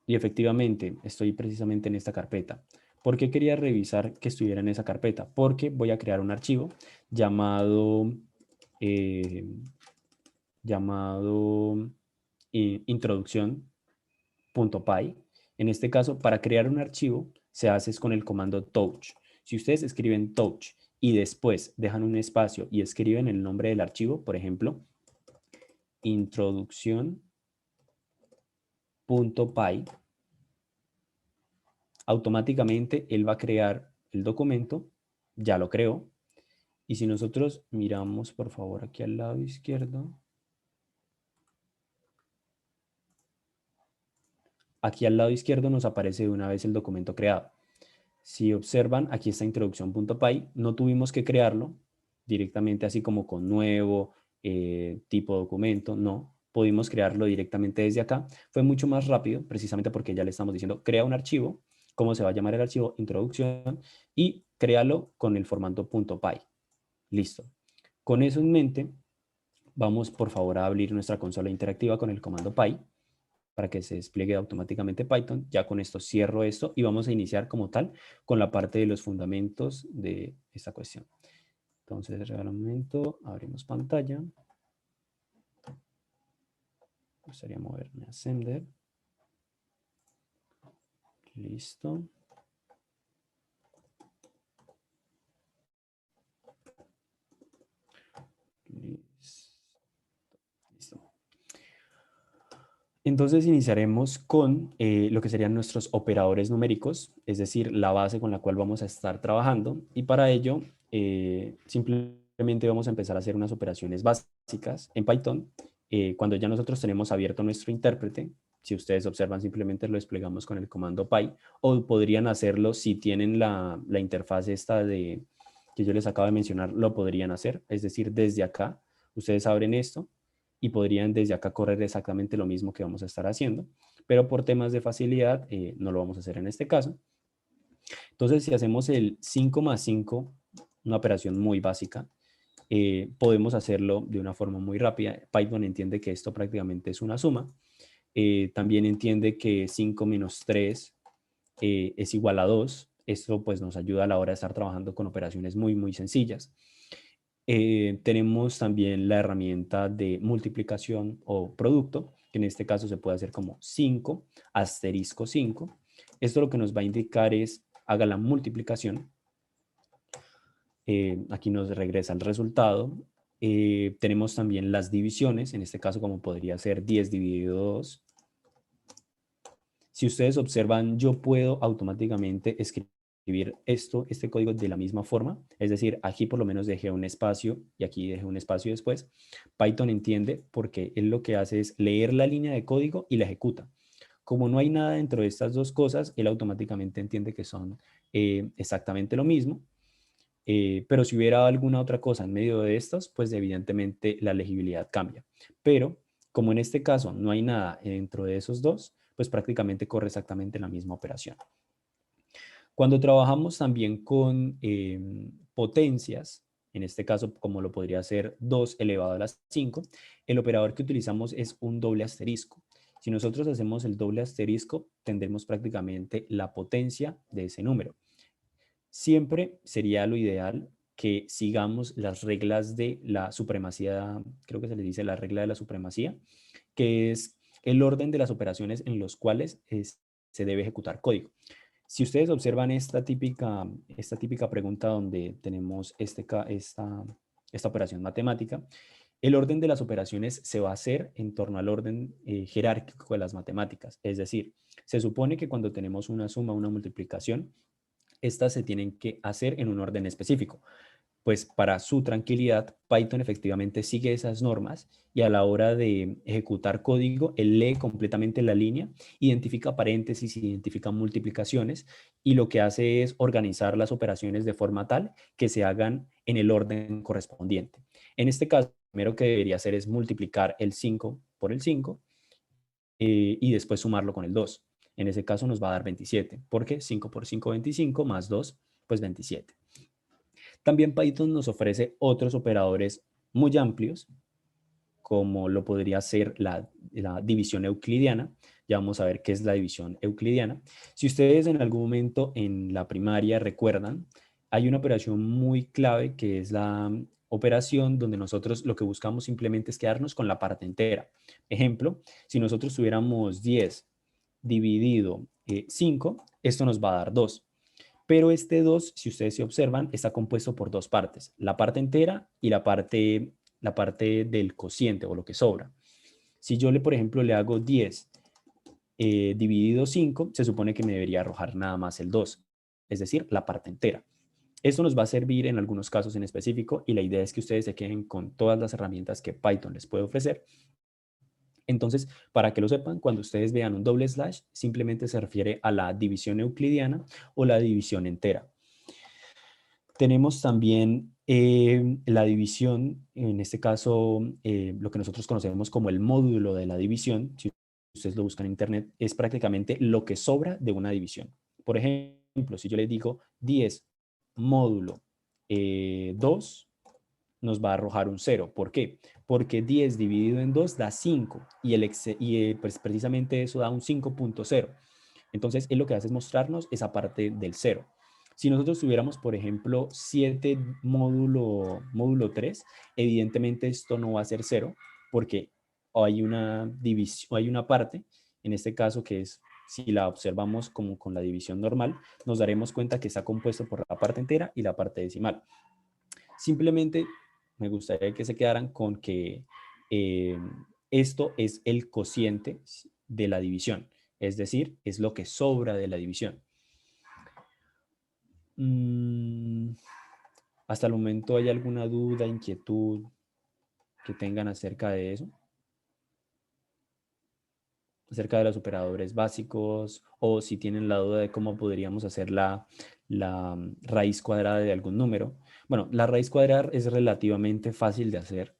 Y efectivamente, estoy precisamente en esta carpeta. ¿Por qué quería revisar que estuviera en esa carpeta? Porque voy a crear un archivo llamado, introducción.py. En este caso, para crear un archivo, se hace con el comando touch. Si ustedes escriben touch y después dejan un espacio y escriben el nombre del archivo, por ejemplo, introducción.py, automáticamente él va a crear el documento, ya lo creó. Y si nosotros miramos, por favor, aquí al lado izquierdo, aquí al lado izquierdo nos aparece de una vez el documento creado. Si observan, aquí está introducción.py, no tuvimos que crearlo directamente así como con nuevo tipo documento, no. Pudimos crearlo directamente desde acá. Fue mucho más rápido, precisamente porque ya le estamos diciendo, crea un archivo, cómo se va a llamar el archivo, introducción, y créalo con el formato .py. Listo. Con eso en mente, vamos por favor a abrir nuestra consola interactiva con el comando py para que se despliegue automáticamente Python. Ya con esto cierro esto y vamos a iniciar como tal con la parte de los fundamentos de esta cuestión. Entonces, regala un momento, abrimos pantalla. Me gustaría moverme a Sender. Listo. Listo. Entonces iniciaremos con lo que serían nuestros operadores numéricos, es decir, la base con la cual vamos a estar trabajando. Y para ello, simplemente simplemente vamos a empezar a hacer unas operaciones básicas en Python. Cuando ya nosotros tenemos abierto nuestro intérprete, si ustedes observan, simplemente lo desplegamos con el comando py, o podrían hacerlo si tienen la interfaz esta que yo les acabo de mencionar, lo podrían hacer. Es decir, desde acá, ustedes abren esto y podrían desde acá correr exactamente lo mismo que vamos a estar haciendo, pero por temas de facilidad no lo vamos a hacer en este caso. Entonces, si hacemos el 5 más 5, una operación muy básica, podemos hacerlo de una forma muy rápida. Python entiende que esto prácticamente es una suma. También entiende que 5 menos 3 es igual a 2. Esto pues nos ayuda a la hora de estar trabajando con operaciones muy sencillas. Tenemos también la herramienta de multiplicación o producto, que en este caso se puede hacer como 5 asterisco 5. Esto lo que nos va a indicar es haga la multiplicación. Aquí nos regresa el resultado. Tenemos también las divisiones, en este caso como podría ser 10 dividido 2. Si ustedes observan, yo puedo automáticamente escribir este código de la misma forma. Es decir, aquí por lo menos dejé un espacio y aquí dejé un espacio después. Python entiende porque él lo que hace es leer la línea de código y la ejecuta. Como no hay nada dentro de estas dos cosas, él automáticamente entiende que son exactamente lo mismo. Pero si hubiera alguna otra cosa en medio de estos, pues evidentemente la legibilidad cambia. Pero como en este caso no hay nada dentro de esos dos, pues prácticamente corre exactamente la misma operación. Cuando trabajamos también con potencias, en este caso como lo podría ser 2 elevado a la 5, el operador que utilizamos es un doble asterisco. Si nosotros hacemos el doble asterisco, tendremos prácticamente la potencia de ese número. Siempre sería lo ideal que sigamos las reglas de la supremacía, creo que se le dice la regla de la supremacía, que es el orden de las operaciones en los cuales se debe ejecutar código. Si ustedes observan esta típica pregunta donde tenemos esta operación matemática, el orden de las operaciones se va a hacer en torno al orden jerárquico de las matemáticas. Es decir, se supone que cuando tenemos una suma o una multiplicación, estas se tienen que hacer en un orden específico. Pues para su tranquilidad, Python efectivamente sigue esas normas y a la hora de ejecutar código, él lee completamente la línea, identifica paréntesis, identifica multiplicaciones y lo que hace es organizar las operaciones de forma tal que se hagan en el orden correspondiente. En este caso, lo primero que debería hacer es multiplicar el 5 por el 5 y después sumarlo con el 2. En ese caso nos va a dar 27, porque 5 por 5, 25, más 2, pues 27. También Python nos ofrece otros operadores muy amplios, como lo podría ser la división euclidiana. Ya vamos a ver qué es la división euclidiana. Si ustedes en algún momento en la primaria recuerdan, hay una operación muy clave que es la operación donde nosotros lo que buscamos simplemente es quedarnos con la parte entera. Ejemplo, si nosotros tuviéramos 10 dividido 5, esto nos va a dar 2. Pero este 2, si ustedes se observan, está compuesto por dos partes, la parte entera y la parte del cociente o lo que sobra. Si yo, por ejemplo, le hago 10 dividido 5, se supone que me debería arrojar nada más el 2, es decir, la parte entera. Esto nos va a servir en algunos casos en específico y la idea es que ustedes se queden con todas las herramientas que Python les puede ofrecer. Entonces, para que lo sepan, cuando ustedes vean un doble slash, simplemente se refiere a la división euclidiana o la división entera. Tenemos también la división, en este caso, lo que nosotros conocemos como el módulo de la división, si ustedes lo buscan en internet, es prácticamente lo que sobra de una división. Por ejemplo, si yo les digo 10 módulo 2, nos va a arrojar un 0. ¿Por qué? Porque 10 dividido en 2 da 5 y pues precisamente eso da un 5.0. Entonces, él lo que hace es mostrarnos esa parte del 0. Si nosotros tuviéramos, por ejemplo, 7 módulo 3, evidentemente esto no va a ser 0 porque hay una división, hay una parte, en este caso que es, si la observamos como con la división normal, nos daremos cuenta que está compuesto por la parte entera y la parte decimal. Simplemente me gustaría que se quedaran con que esto es el cociente de la división, es decir, es lo que sobra de la división. ¿Hasta el momento hay alguna duda, inquietud que tengan acerca de eso? Acerca de los operadores básicos, o si tienen la duda de cómo podríamos hacer la raíz cuadrada de algún número. Bueno, la raíz cuadrada es relativamente fácil de hacer.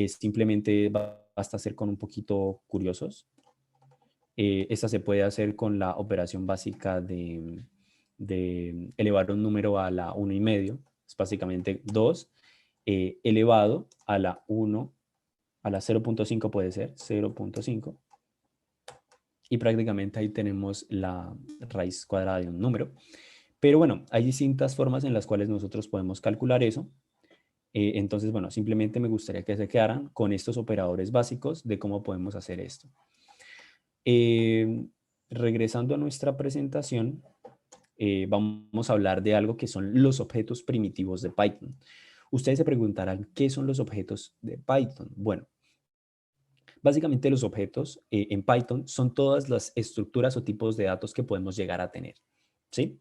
Simplemente basta ser con un poquito curiosos. Esta se puede hacer con la operación básica de elevar un número a la 1,5. Es básicamente 2 elevado a la 1, a la 0.5 puede ser, 0.5. Y prácticamente ahí tenemos la raíz cuadrada de un número. Pero bueno, hay distintas formas en las cuales nosotros podemos calcular eso. Entonces, bueno, simplemente me gustaría que se quedaran con estos operadores básicos de cómo podemos hacer esto. Regresando a nuestra presentación, vamos a hablar de algo que son los objetos primitivos de Python. Ustedes se preguntarán, ¿qué son los objetos de Python? Bueno, básicamente los objetos en Python son todas las estructuras o tipos de datos que podemos llegar a tener, ¿sí?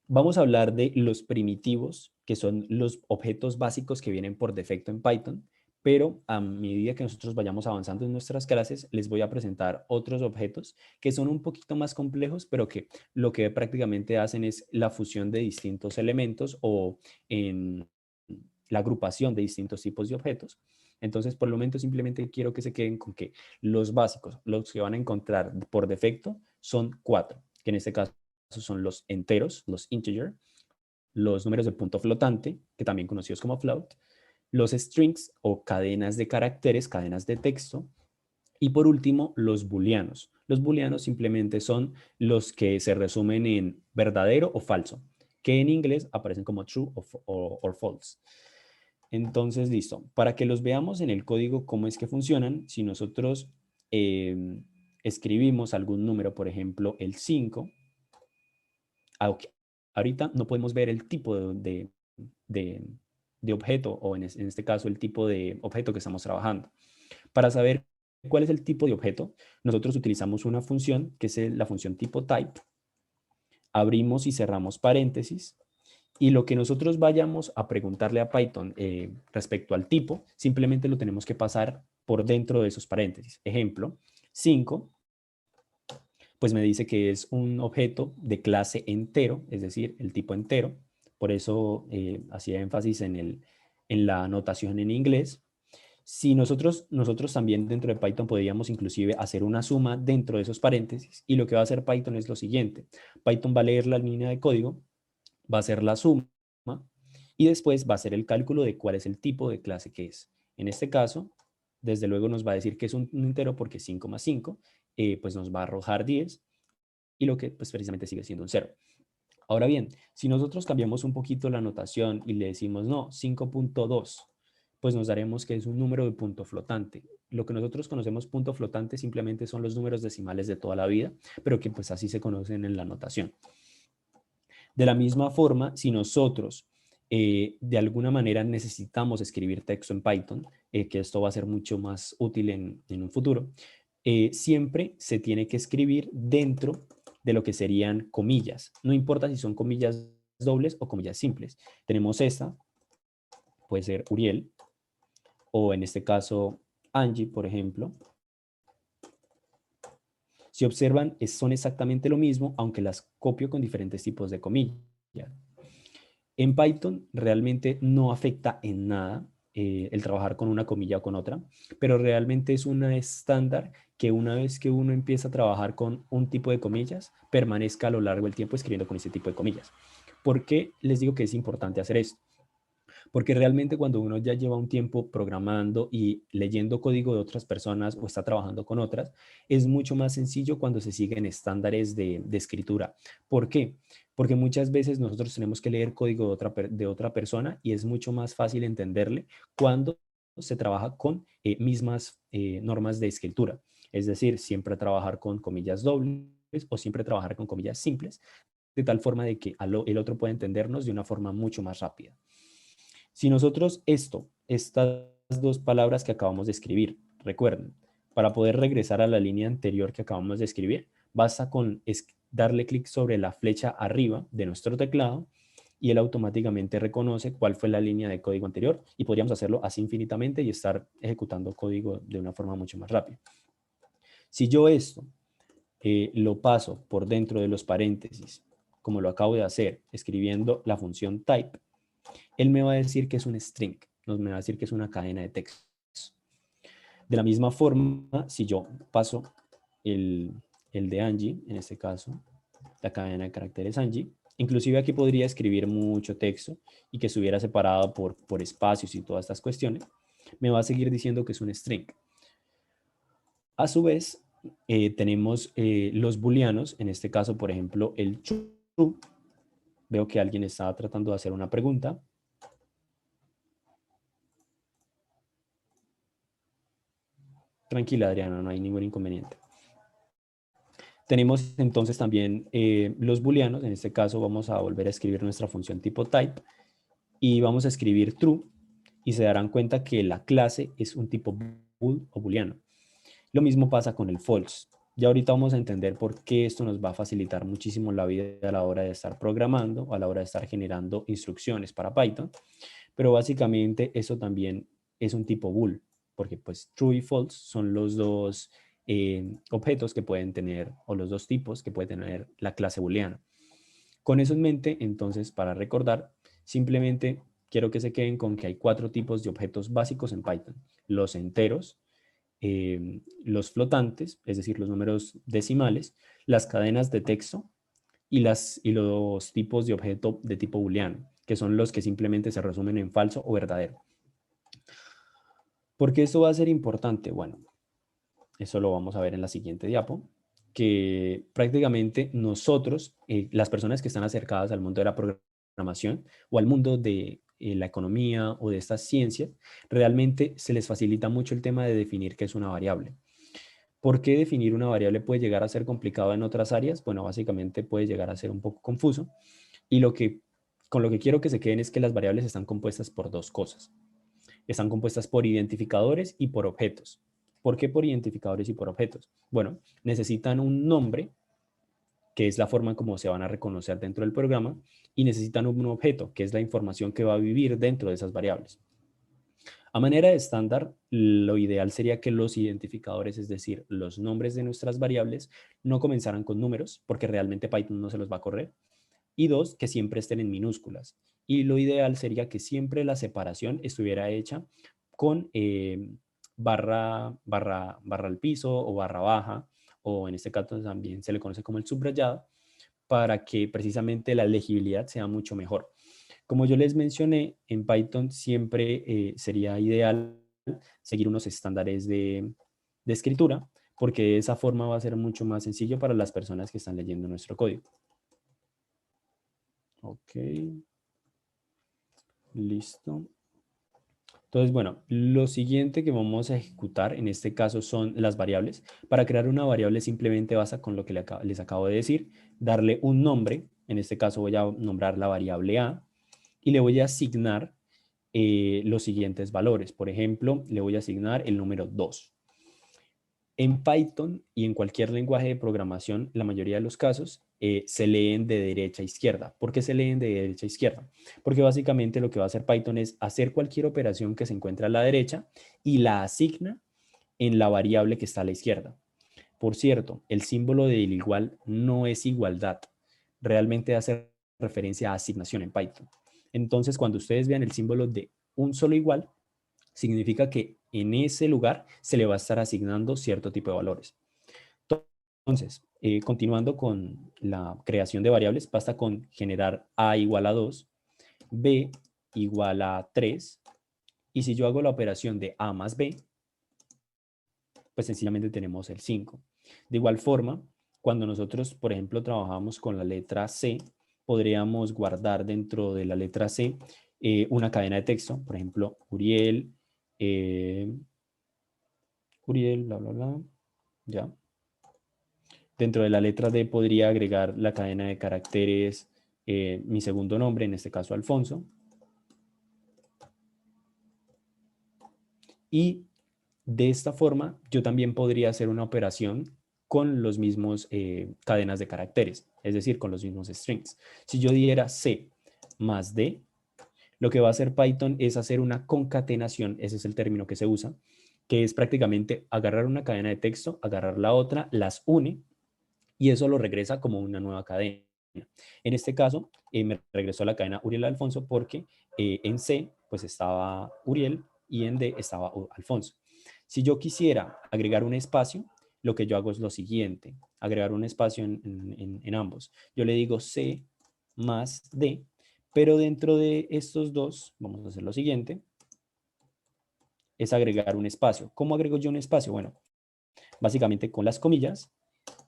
Vamos a hablar de los primitivos, que son los objetos básicos que vienen por defecto en Python, pero a medida que nosotros vayamos avanzando en nuestras clases, les voy a presentar otros objetos que son un poquito más complejos, pero que lo que prácticamente hacen es la fusión de distintos elementos o en la agrupación de distintos tipos de objetos. Entonces, por el momento, simplemente quiero que se queden con que los básicos, los que van a encontrar por defecto, son 4, que en este caso son los enteros, los integer, los números de punto flotante, que también conocidos como float, los strings o cadenas de caracteres, cadenas de texto, y por último, los booleanos. Los booleanos simplemente son los que se resumen en verdadero o falso, que en inglés aparecen como true o false. Entonces, listo. Para que los veamos en el código cómo es que funcionan, si nosotros escribimos algún número, por ejemplo, el 5, ahorita no podemos ver el tipo de objeto, o en este caso el tipo de objeto que estamos trabajando. Para saber cuál es el tipo de objeto, nosotros utilizamos una función que es la función tipo type. Abrimos y cerramos paréntesis. Y lo que nosotros vayamos a preguntarle a Python respecto al tipo, simplemente lo tenemos que pasar por dentro de esos paréntesis. Ejemplo, 5, pues me dice que es un objeto de clase entero, es decir, el tipo entero. Por eso hacía énfasis en la notación en inglés. Si nosotros también dentro de Python podríamos inclusive hacer una suma dentro de esos paréntesis, y lo que va a hacer Python es lo siguiente. Python va a leer la línea de código, va a hacer la suma y después va a hacer el cálculo de cuál es el tipo de clase que es. En este caso, desde luego nos va a decir que es un entero porque 5 más 5, pues nos va a arrojar 10, y lo que pues precisamente sigue siendo un 0. Ahora bien, si nosotros cambiamos un poquito la notación y le decimos no, 5.2, pues nos daremos que es un número de punto flotante. Lo que nosotros conocemos punto flotante simplemente son los números decimales de toda la vida, pero que pues así se conocen en la notación. De la misma forma, si nosotros de alguna manera necesitamos escribir texto en Python, que esto va a ser mucho más útil en un futuro, siempre se tiene que escribir dentro de lo que serían comillas. No importa si son comillas dobles o comillas simples. Tenemos esta, puede ser Uriel, o en este caso Angie, por ejemplo. Si observan, son exactamente lo mismo, aunque las copio con diferentes tipos de comillas. En Python realmente no afecta en nada el trabajar con una comilla o con otra, pero realmente es una estándar que una vez que uno empieza a trabajar con un tipo de comillas, permanezca a lo largo del tiempo escribiendo con ese tipo de comillas. ¿Por qué les digo que es importante hacer esto? Porque realmente cuando uno ya lleva un tiempo programando y leyendo código de otras personas o está trabajando con otras, es mucho más sencillo cuando se siguen estándares de escritura. ¿Por qué? Porque muchas veces nosotros tenemos que leer código de otra persona y es mucho más fácil entenderle cuando se trabaja con mismas normas de escritura. Es decir, siempre trabajar con comillas dobles o siempre trabajar con comillas simples, de tal forma de que el otro pueda entendernos de una forma mucho más rápida. Si nosotros estas dos palabras que acabamos de escribir, recuerden, para poder regresar a la línea anterior que acabamos de escribir, basta con darle clic sobre la flecha arriba de nuestro teclado y él automáticamente reconoce cuál fue la línea de código anterior y podríamos hacerlo así infinitamente y estar ejecutando código de una forma mucho más rápida. Si yo esto lo paso por dentro de los paréntesis, como lo acabo de hacer, escribiendo la función type, él me va a decir que es un string, no me va a decir que es una cadena de texto. De la misma forma, si yo paso el de Angie, en este caso, la cadena de caracteres Angie, inclusive aquí podría escribir mucho texto y que estuviera separado por espacios y todas estas cuestiones, me va a seguir diciendo que es un string. A su vez, tenemos los booleanos, en este caso, por ejemplo, el true. Veo que alguien está tratando de hacer una pregunta. Tranquila, Adriana, no hay ningún inconveniente. Tenemos entonces también los booleanos. En este caso vamos a volver a escribir nuestra función tipo type y vamos a escribir true y se darán cuenta que la clase es un tipo bool o booleano. Lo mismo pasa con el false. Ya ahorita vamos a entender por qué esto nos va a facilitar muchísimo la vida a la hora de estar programando, a la hora de estar generando instrucciones para Python. Pero básicamente eso también es un tipo bool, porque pues true y false son los dos objetos que pueden tener, o los dos tipos que puede tener la clase booleana. Con eso en mente, entonces, para recordar, simplemente quiero que se queden con que hay 4 tipos de objetos básicos en Python. Los enteros, los flotantes, es decir, los números decimales, las cadenas de texto y los tipos de objeto de tipo booleano, que son los que simplemente se resumen en falso o verdadero. ¿Por qué esto va a ser importante? Bueno, eso lo vamos a ver en la siguiente diapo, que prácticamente nosotros, las personas que están acercadas al mundo de la programación o al mundo de la economía o de estas ciencias, realmente se les facilita mucho el tema de definir qué es una variable. ¿Por qué definir una variable puede llegar a ser complicado en otras áreas? Bueno, básicamente puede llegar a ser un poco confuso y con lo que quiero que se queden es que las variables están compuestas por 2 cosas. Están compuestas por identificadores y por objetos. ¿Por qué por identificadores y por objetos? Bueno, necesitan un nombre, que es la forma en cómo se van a reconocer dentro del programa, y necesitan un objeto, que es la información que va a vivir dentro de esas variables. A manera de estándar, lo ideal sería que los identificadores, es decir, los nombres de nuestras variables, no comenzaran con números, porque realmente Python no se los va a correr. Y 2, que siempre estén en minúsculas. Y lo ideal sería que siempre la separación estuviera hecha con barra al piso o barra baja, o en este caso también se le conoce como el subrayado, para que precisamente la legibilidad sea mucho mejor. Como yo les mencioné, en Python siempre sería ideal seguir unos estándares de escritura, porque de esa forma va a ser mucho más sencillo para las personas que están leyendo nuestro código. Ok. Listo. Entonces, bueno, lo siguiente que vamos a ejecutar en este caso son las variables. Para crear una variable simplemente basta con lo que les acabo de decir, darle un nombre. En este caso voy a nombrar la variable A y le voy a asignar los siguientes valores. Por ejemplo, le voy a asignar el número 2. En Python y en cualquier lenguaje de programación, la mayoría de los casos se leen de derecha a izquierda. ¿Por qué se leen de derecha a izquierda? Porque básicamente lo que va a hacer Python es hacer cualquier operación que se encuentre a la derecha y la asigna en la variable que está a la izquierda. Por cierto, el símbolo del igual no es igualdad. Realmente hace referencia a asignación en Python. Entonces, cuando ustedes vean el símbolo de un solo igual, significa que en ese lugar se le va a estar asignando cierto tipo de valores. Entonces, continuando con la creación de variables, basta con generar A igual a 2, B igual a 3, y si yo hago la operación de A más B, pues sencillamente tenemos el 5. De igual forma, cuando nosotros, por ejemplo, trabajamos con la letra C, podríamos guardar dentro de la letra C una cadena de texto, por ejemplo, Uriel, bla, bla, bla, ya. Dentro de la letra D podría agregar la cadena de caracteres, mi segundo nombre, en este caso Alfonso. Y de esta forma yo también podría hacer una operación con los mismos cadenas de caracteres, es decir, con los mismos strings. Si yo diera C más D, lo que va a hacer Python es hacer una concatenación, ese es el término que se usa, que es prácticamente agarrar una cadena de texto, agarrar la otra, las une y eso lo regresa como una nueva cadena. En este caso, me regresó la cadena Uriel Alfonso porque en C pues estaba Uriel y en D estaba Alfonso. Si yo quisiera agregar un espacio, lo que yo hago es lo siguiente, agregar un espacio en ambos. Yo le digo C más D, pero dentro de estos dos, vamos a hacer lo siguiente, es agregar un espacio. ¿Cómo agrego yo un espacio? Bueno, básicamente con las comillas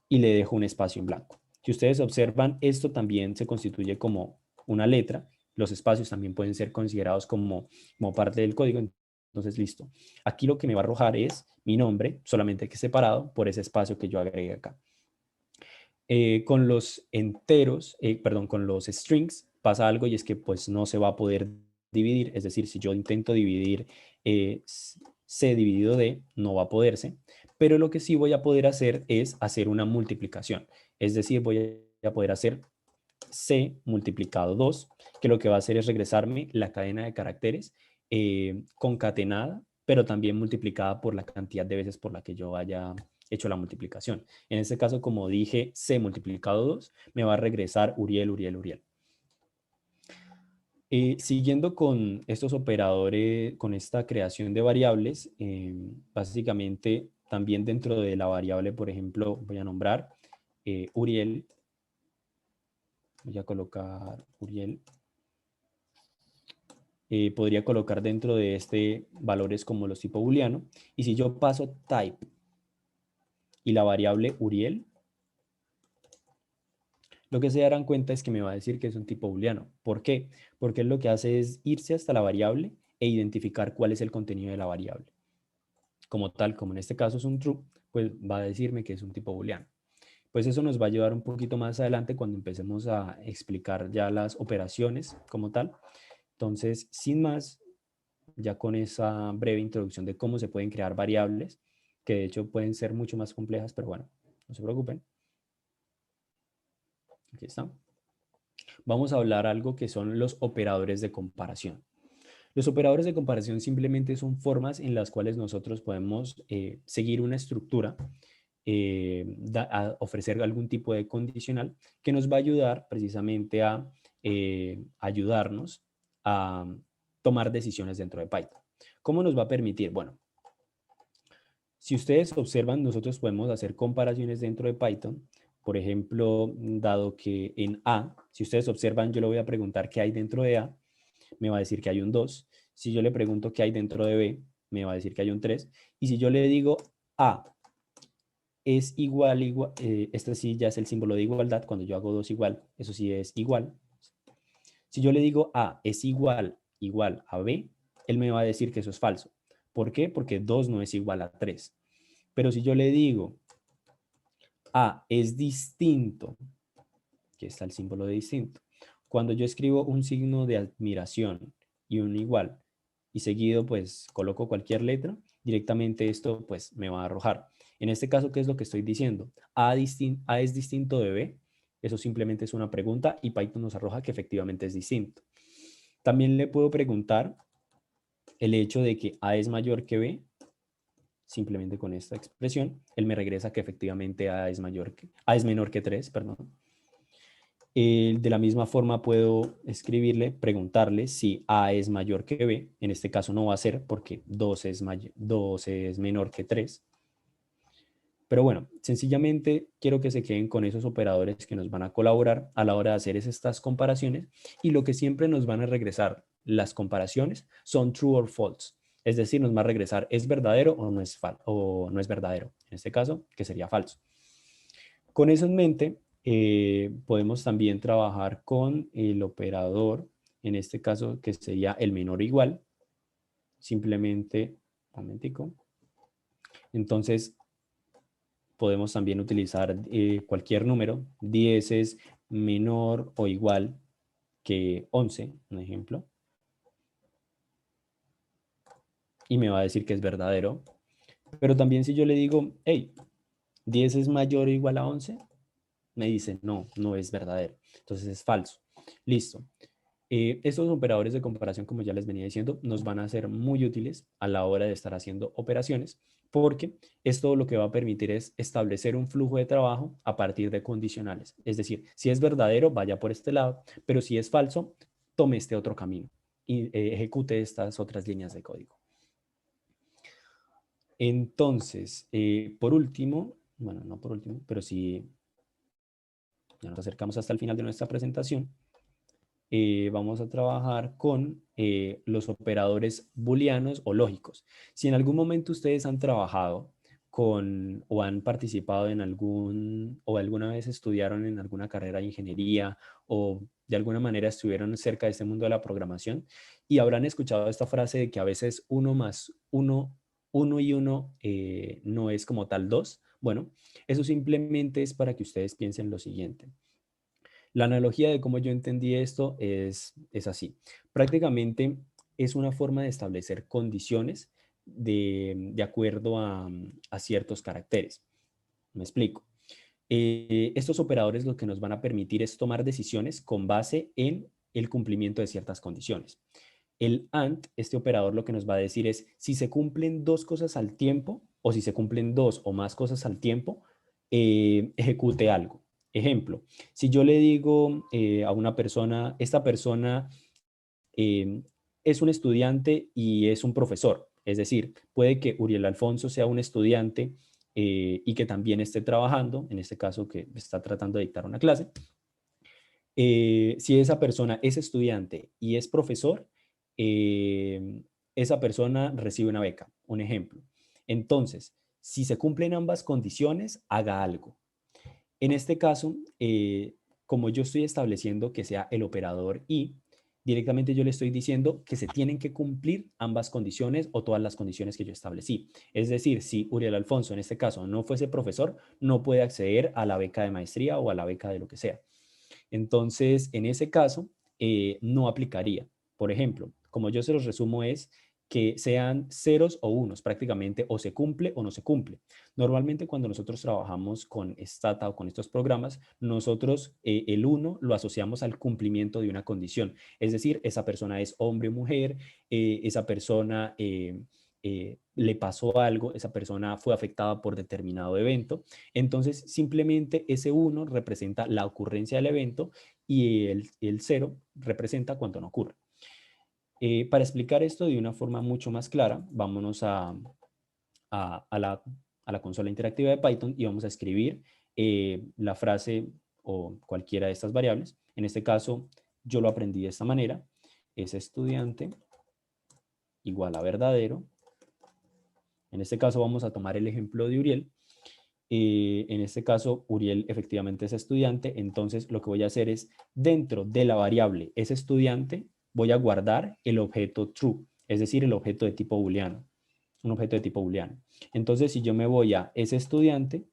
y le dejo un espacio en blanco. Si ustedes observan, esto también se constituye como una letra. Los espacios también pueden ser considerados como parte del código. Entonces, listo. Aquí lo que me va a arrojar es mi nombre, solamente que separado por ese espacio que yo agregué acá. Con los enteros, perdón, con los strings pasa algo y es que pues no se va a poder dividir. Es decir, si yo intento dividir C dividido D, no va a poderse. Pero lo que sí voy a poder hacer es hacer una multiplicación. Es decir, voy a poder hacer C multiplicado 2, que lo que va a hacer es regresarme la cadena de caracteres concatenada, pero también multiplicada por la cantidad de veces por la que yo haya hecho la multiplicación. En este caso, como dije, C multiplicado 2, me va a regresar Uriel, Uriel, Uriel. Siguiendo con estos operadores, con esta creación de variables, básicamente también dentro de la variable, por ejemplo, voy a nombrar Uriel. Voy a colocar Uriel. Podría colocar dentro de este valores como los tipo booleano. Y si yo paso type y la variable Uriel, lo que se darán cuenta es que me va a decir que es un tipo booleano. ¿Por qué? Porque él lo que hace es irse hasta la variable e identificar cuál es el contenido de la variable. Como tal, como en este caso es un true, pues va a decirme que es un tipo booleano. Pues eso nos va a llevar un poquito más adelante cuando empecemos a explicar ya las operaciones como tal. Entonces, sin más, ya con esa breve introducción de cómo se pueden crear variables, que de hecho pueden ser mucho más complejas, pero bueno, no se preocupen. Aquí está. Vamos a hablar algo que son los operadores de comparación. Los operadores de comparación simplemente son formas en las cuales nosotros podemos seguir una estructura, a ofrecer algún tipo de condicional que nos va a ayudar precisamente a ayudarnos a tomar decisiones dentro de Python. ¿Cómo nos va a permitir? Bueno, si ustedes observan, nosotros podemos hacer comparaciones dentro de Python. Por ejemplo, dado que en A, si ustedes observan, yo le voy a preguntar qué hay dentro de A, me va a decir que hay un 2. Si yo le pregunto qué hay dentro de B, me va a decir que hay un 3. Y si yo le digo A es igual, este sí ya es el símbolo de igualdad, cuando yo hago 2 igual, eso sí es igual. Si yo le digo A es igual a B, él me va a decir que eso es falso. ¿Por qué? Porque 2 no es igual a 3. Pero si yo le digo A es distinto, que está el símbolo de distinto, cuando yo escribo un signo de admiración y un igual, y seguido pues coloco cualquier letra, directamente esto pues me va a arrojar. En este caso, ¿qué es lo que estoy diciendo? A es distinto de B, eso simplemente es una pregunta y Python nos arroja que efectivamente es distinto. También le puedo preguntar el hecho de que A es mayor que B, simplemente con esta expresión, él me regresa que efectivamente A es menor que 3, perdón. De la misma forma puedo escribirle, preguntarle si A es mayor que B. En este caso no va a ser porque 2 es menor que 3. Pero bueno, sencillamente quiero que se queden con esos operadores que nos van a colaborar a la hora de hacer estas comparaciones y lo que siempre nos van a regresar las comparaciones son true or false. Es decir, nos va a regresar es verdadero o no es verdadero. En este caso, que sería falso. Con eso en mente, podemos también trabajar con el operador, en este caso que sería el menor o igual. Simplemente, un momentico. Entonces, podemos también utilizar cualquier número. 10 es menor o igual que 11, un ejemplo. Y me va a decir que es verdadero. Pero también si yo le digo, hey, 10 es mayor o igual a 11, me dice, no, no es verdadero. Entonces es falso. Listo. Estos operadores de comparación, como ya les venía diciendo, nos van a ser muy útiles a la hora de estar haciendo operaciones, porque esto lo que va a permitir es establecer un flujo de trabajo a partir de condicionales. Es decir, si es verdadero, vaya por este lado, pero si es falso, tome este otro camino y ejecute estas otras líneas de código. Entonces, por último, bueno, no por último, pero sí, ya nos acercamos hasta el final de nuestra presentación. Vamos a trabajar con los operadores booleanos o lógicos. Si en algún momento ustedes han trabajado con o han participado en algún o alguna vez estudiaron en alguna carrera de ingeniería o de alguna manera estuvieron cerca de este mundo de la programación y habrán escuchado esta frase de que a veces uno más uno y uno no es como tal dos. Bueno, eso simplemente es para que ustedes piensen lo siguiente. La analogía de cómo yo entendí esto es así. Prácticamente es una forma de establecer condiciones de acuerdo a ciertos caracteres. Me explico. Estos operadores lo que nos van a permitir es tomar decisiones con base en el cumplimiento de ciertas condiciones. El AND, este operador, lo que nos va a decir es si se cumplen dos cosas al tiempo o si se cumplen dos o más cosas al tiempo, ejecute algo. Ejemplo, si yo le digo a una persona, esta persona es un estudiante y es un profesor, es decir, puede que Uriel Alfonso sea un estudiante y que también esté trabajando, en este caso que está tratando de dictar una clase. Si esa persona es estudiante y es profesor, esa persona recibe una beca, un ejemplo. Entonces, si se cumplen ambas condiciones, haga algo. En este caso, como yo estoy estableciendo que sea el operador y, directamente yo le estoy diciendo que se tienen que cumplir ambas condiciones o todas las condiciones que yo establecí. Es decir, si Uriel Alfonso en este caso no fuese profesor, no puede acceder a la beca de maestría o a la beca de lo que sea. Entonces, en ese caso, no aplicaría. Por ejemplo, como yo se los resumo es que sean ceros o unos prácticamente, o se cumple o no se cumple. Normalmente cuando nosotros trabajamos con Stata o con estos programas, nosotros el 1 lo asociamos al cumplimiento de una condición. Es decir, esa persona es hombre o mujer, esa persona le pasó algo, esa persona fue afectada por determinado evento. Entonces, simplemente ese 1 representa la ocurrencia del evento y el 0 representa cuando no ocurre. Para explicar esto de una forma mucho más clara, vámonos a la consola interactiva de Python y vamos a escribir la frase o cualquiera de estas variables. En este caso, yo lo aprendí de esta manera. Es estudiante igual a verdadero. En este caso vamos a tomar el ejemplo de Uriel. En este caso, Uriel efectivamente es estudiante, entonces lo que voy a hacer es, dentro de la variable es estudiante, voy a guardar el objeto true, es decir, el objeto de tipo booleano, un objeto de tipo booleano. Entonces, si yo me voy a ese estudiante,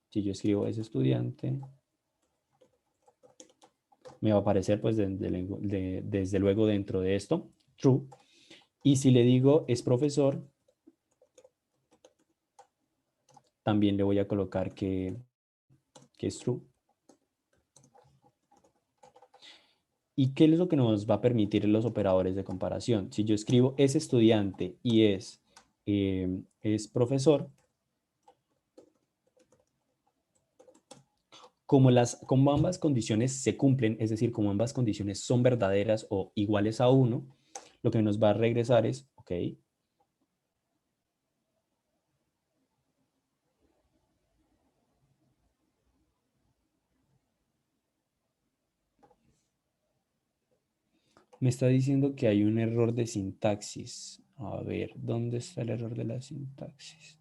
si yo escribo ese estudiante, me va a aparecer pues desde luego dentro de esto, true. Y si le digo es profesor, también le voy a colocar que es true. ¿Y qué es lo que nos va a permitir los operadores de comparación? Si yo escribo es estudiante y es profesor, como ambas condiciones se cumplen, es decir, como ambas condiciones son verdaderas o iguales a 1, lo que nos va a regresar es, ok, me está diciendo que hay un error de sintaxis. A ver, ¿dónde está el error de la sintaxis?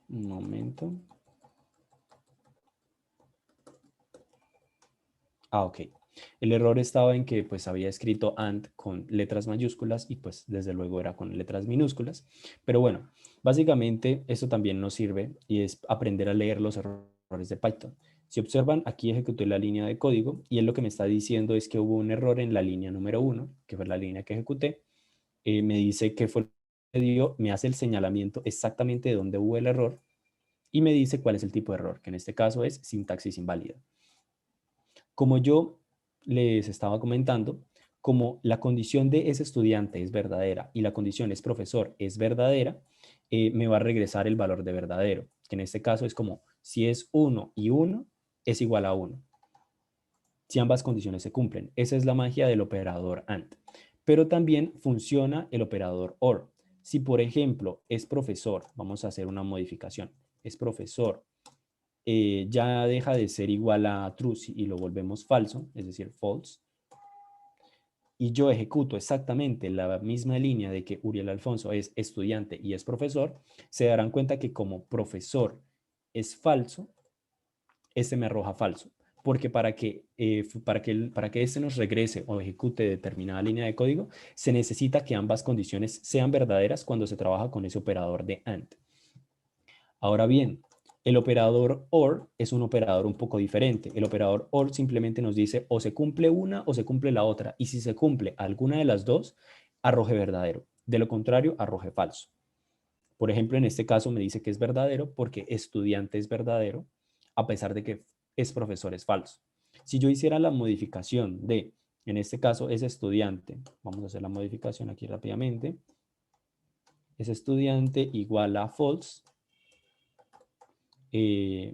Un momento. Ok. El error estaba en que pues había escrito AND con letras mayúsculas y pues desde luego era con letras minúsculas. Pero bueno, básicamente esto también nos sirve y es aprender a leer los errores de Python. Si observan, aquí ejecuté la línea de código y él lo que me está diciendo es que hubo un error en la línea número 1, que fue la línea que ejecuté. Me dice que fue lo que dio, me hace el señalamiento exactamente de dónde hubo el error y me dice cuál es el tipo de error, que en este caso es sintaxis inválida. Como yo les estaba comentando, como la condición de ese estudiante es verdadera y la condición es profesor es verdadera, me va a regresar el valor de verdadero, que en este caso es como si es 1 y 1 es igual a 1. Si ambas condiciones se cumplen. Esa es la magia del operador AND. Pero también funciona el operador OR. Si, por ejemplo, es profesor, vamos a hacer una modificación, es profesor, ya deja de ser igual a true y lo volvemos falso, es decir, false, y yo ejecuto exactamente la misma línea de que Uriel Alfonso es estudiante y es profesor, se darán cuenta que como profesor es falso, este me arroja falso. Porque para que este nos regrese o ejecute determinada línea de código, se necesita que ambas condiciones sean verdaderas cuando se trabaja con ese operador de AND. Ahora bien, el operador OR es un operador un poco diferente. El operador OR simplemente nos dice o se cumple una o se cumple la otra. Y si se cumple alguna de las dos, arroje verdadero. De lo contrario, arroje falso. Por ejemplo, en este caso me dice que es verdadero porque estudiante es verdadero, a pesar de que es profesor es falso. Si yo hiciera la modificación de, en este caso es estudiante, vamos a hacer la modificación aquí rápidamente, es estudiante igual a false,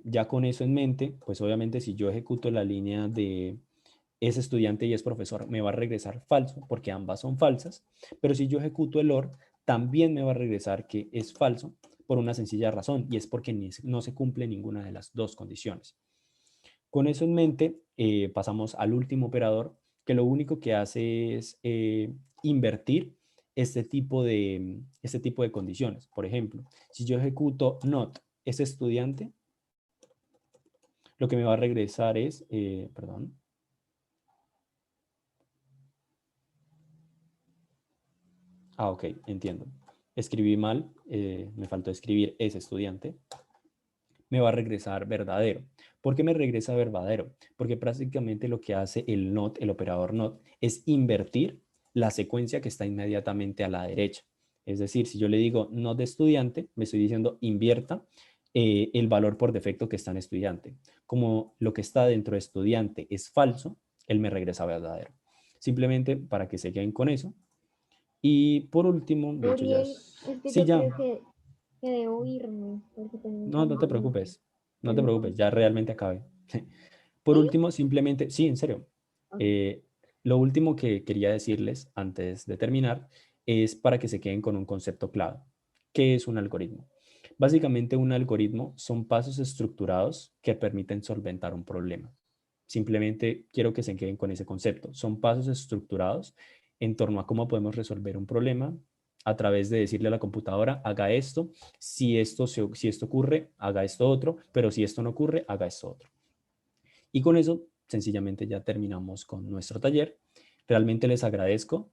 ya con eso en mente, pues obviamente si yo ejecuto la línea de es estudiante y es profesor, me va a regresar falso porque ambas son falsas, pero si yo ejecuto el OR, también me va a regresar que es falso por una sencilla razón y es porque no se cumple ninguna de las dos condiciones. Con eso en mente, pasamos al último operador que lo único que hace es invertir este tipo de condiciones. Por ejemplo, si yo ejecuto not es estudiante, lo que me va a regresar es, perdón. Ah, ok, entiendo. Escribí mal, me faltó escribir es estudiante. Me va a regresar verdadero. ¿Por qué me regresa verdadero? Porque prácticamente lo que hace el not, el operador not, es invertir la secuencia que está inmediatamente a la derecha. Es decir, si yo le digo not de estudiante, me estoy diciendo invierta el valor por defecto que está en estudiante. Como lo que está dentro de estudiante es falso, él me regresa verdadero. Simplemente para que se queden con eso. Y por último, de hecho ya... Uriel, es que Sí, yo ya. creo que debo irme porque tengo un No, no te compromiso. preocupes. No te preocupes, ya realmente acabé. Por ¿Sí? último, simplemente, sí, en serio. Ok. Lo último que quería decirles antes de terminar es para que se queden con un concepto clave. ¿Qué es un algoritmo? Básicamente un algoritmo son pasos estructurados que permiten solventar un problema. Simplemente quiero que se queden con ese concepto. Son pasos estructurados en torno a cómo podemos resolver un problema a través de decirle a la computadora, haga esto, si esto ocurre, haga esto otro, pero si esto no ocurre, haga esto otro. Y con eso, sencillamente ya terminamos con nuestro taller. Realmente les agradezco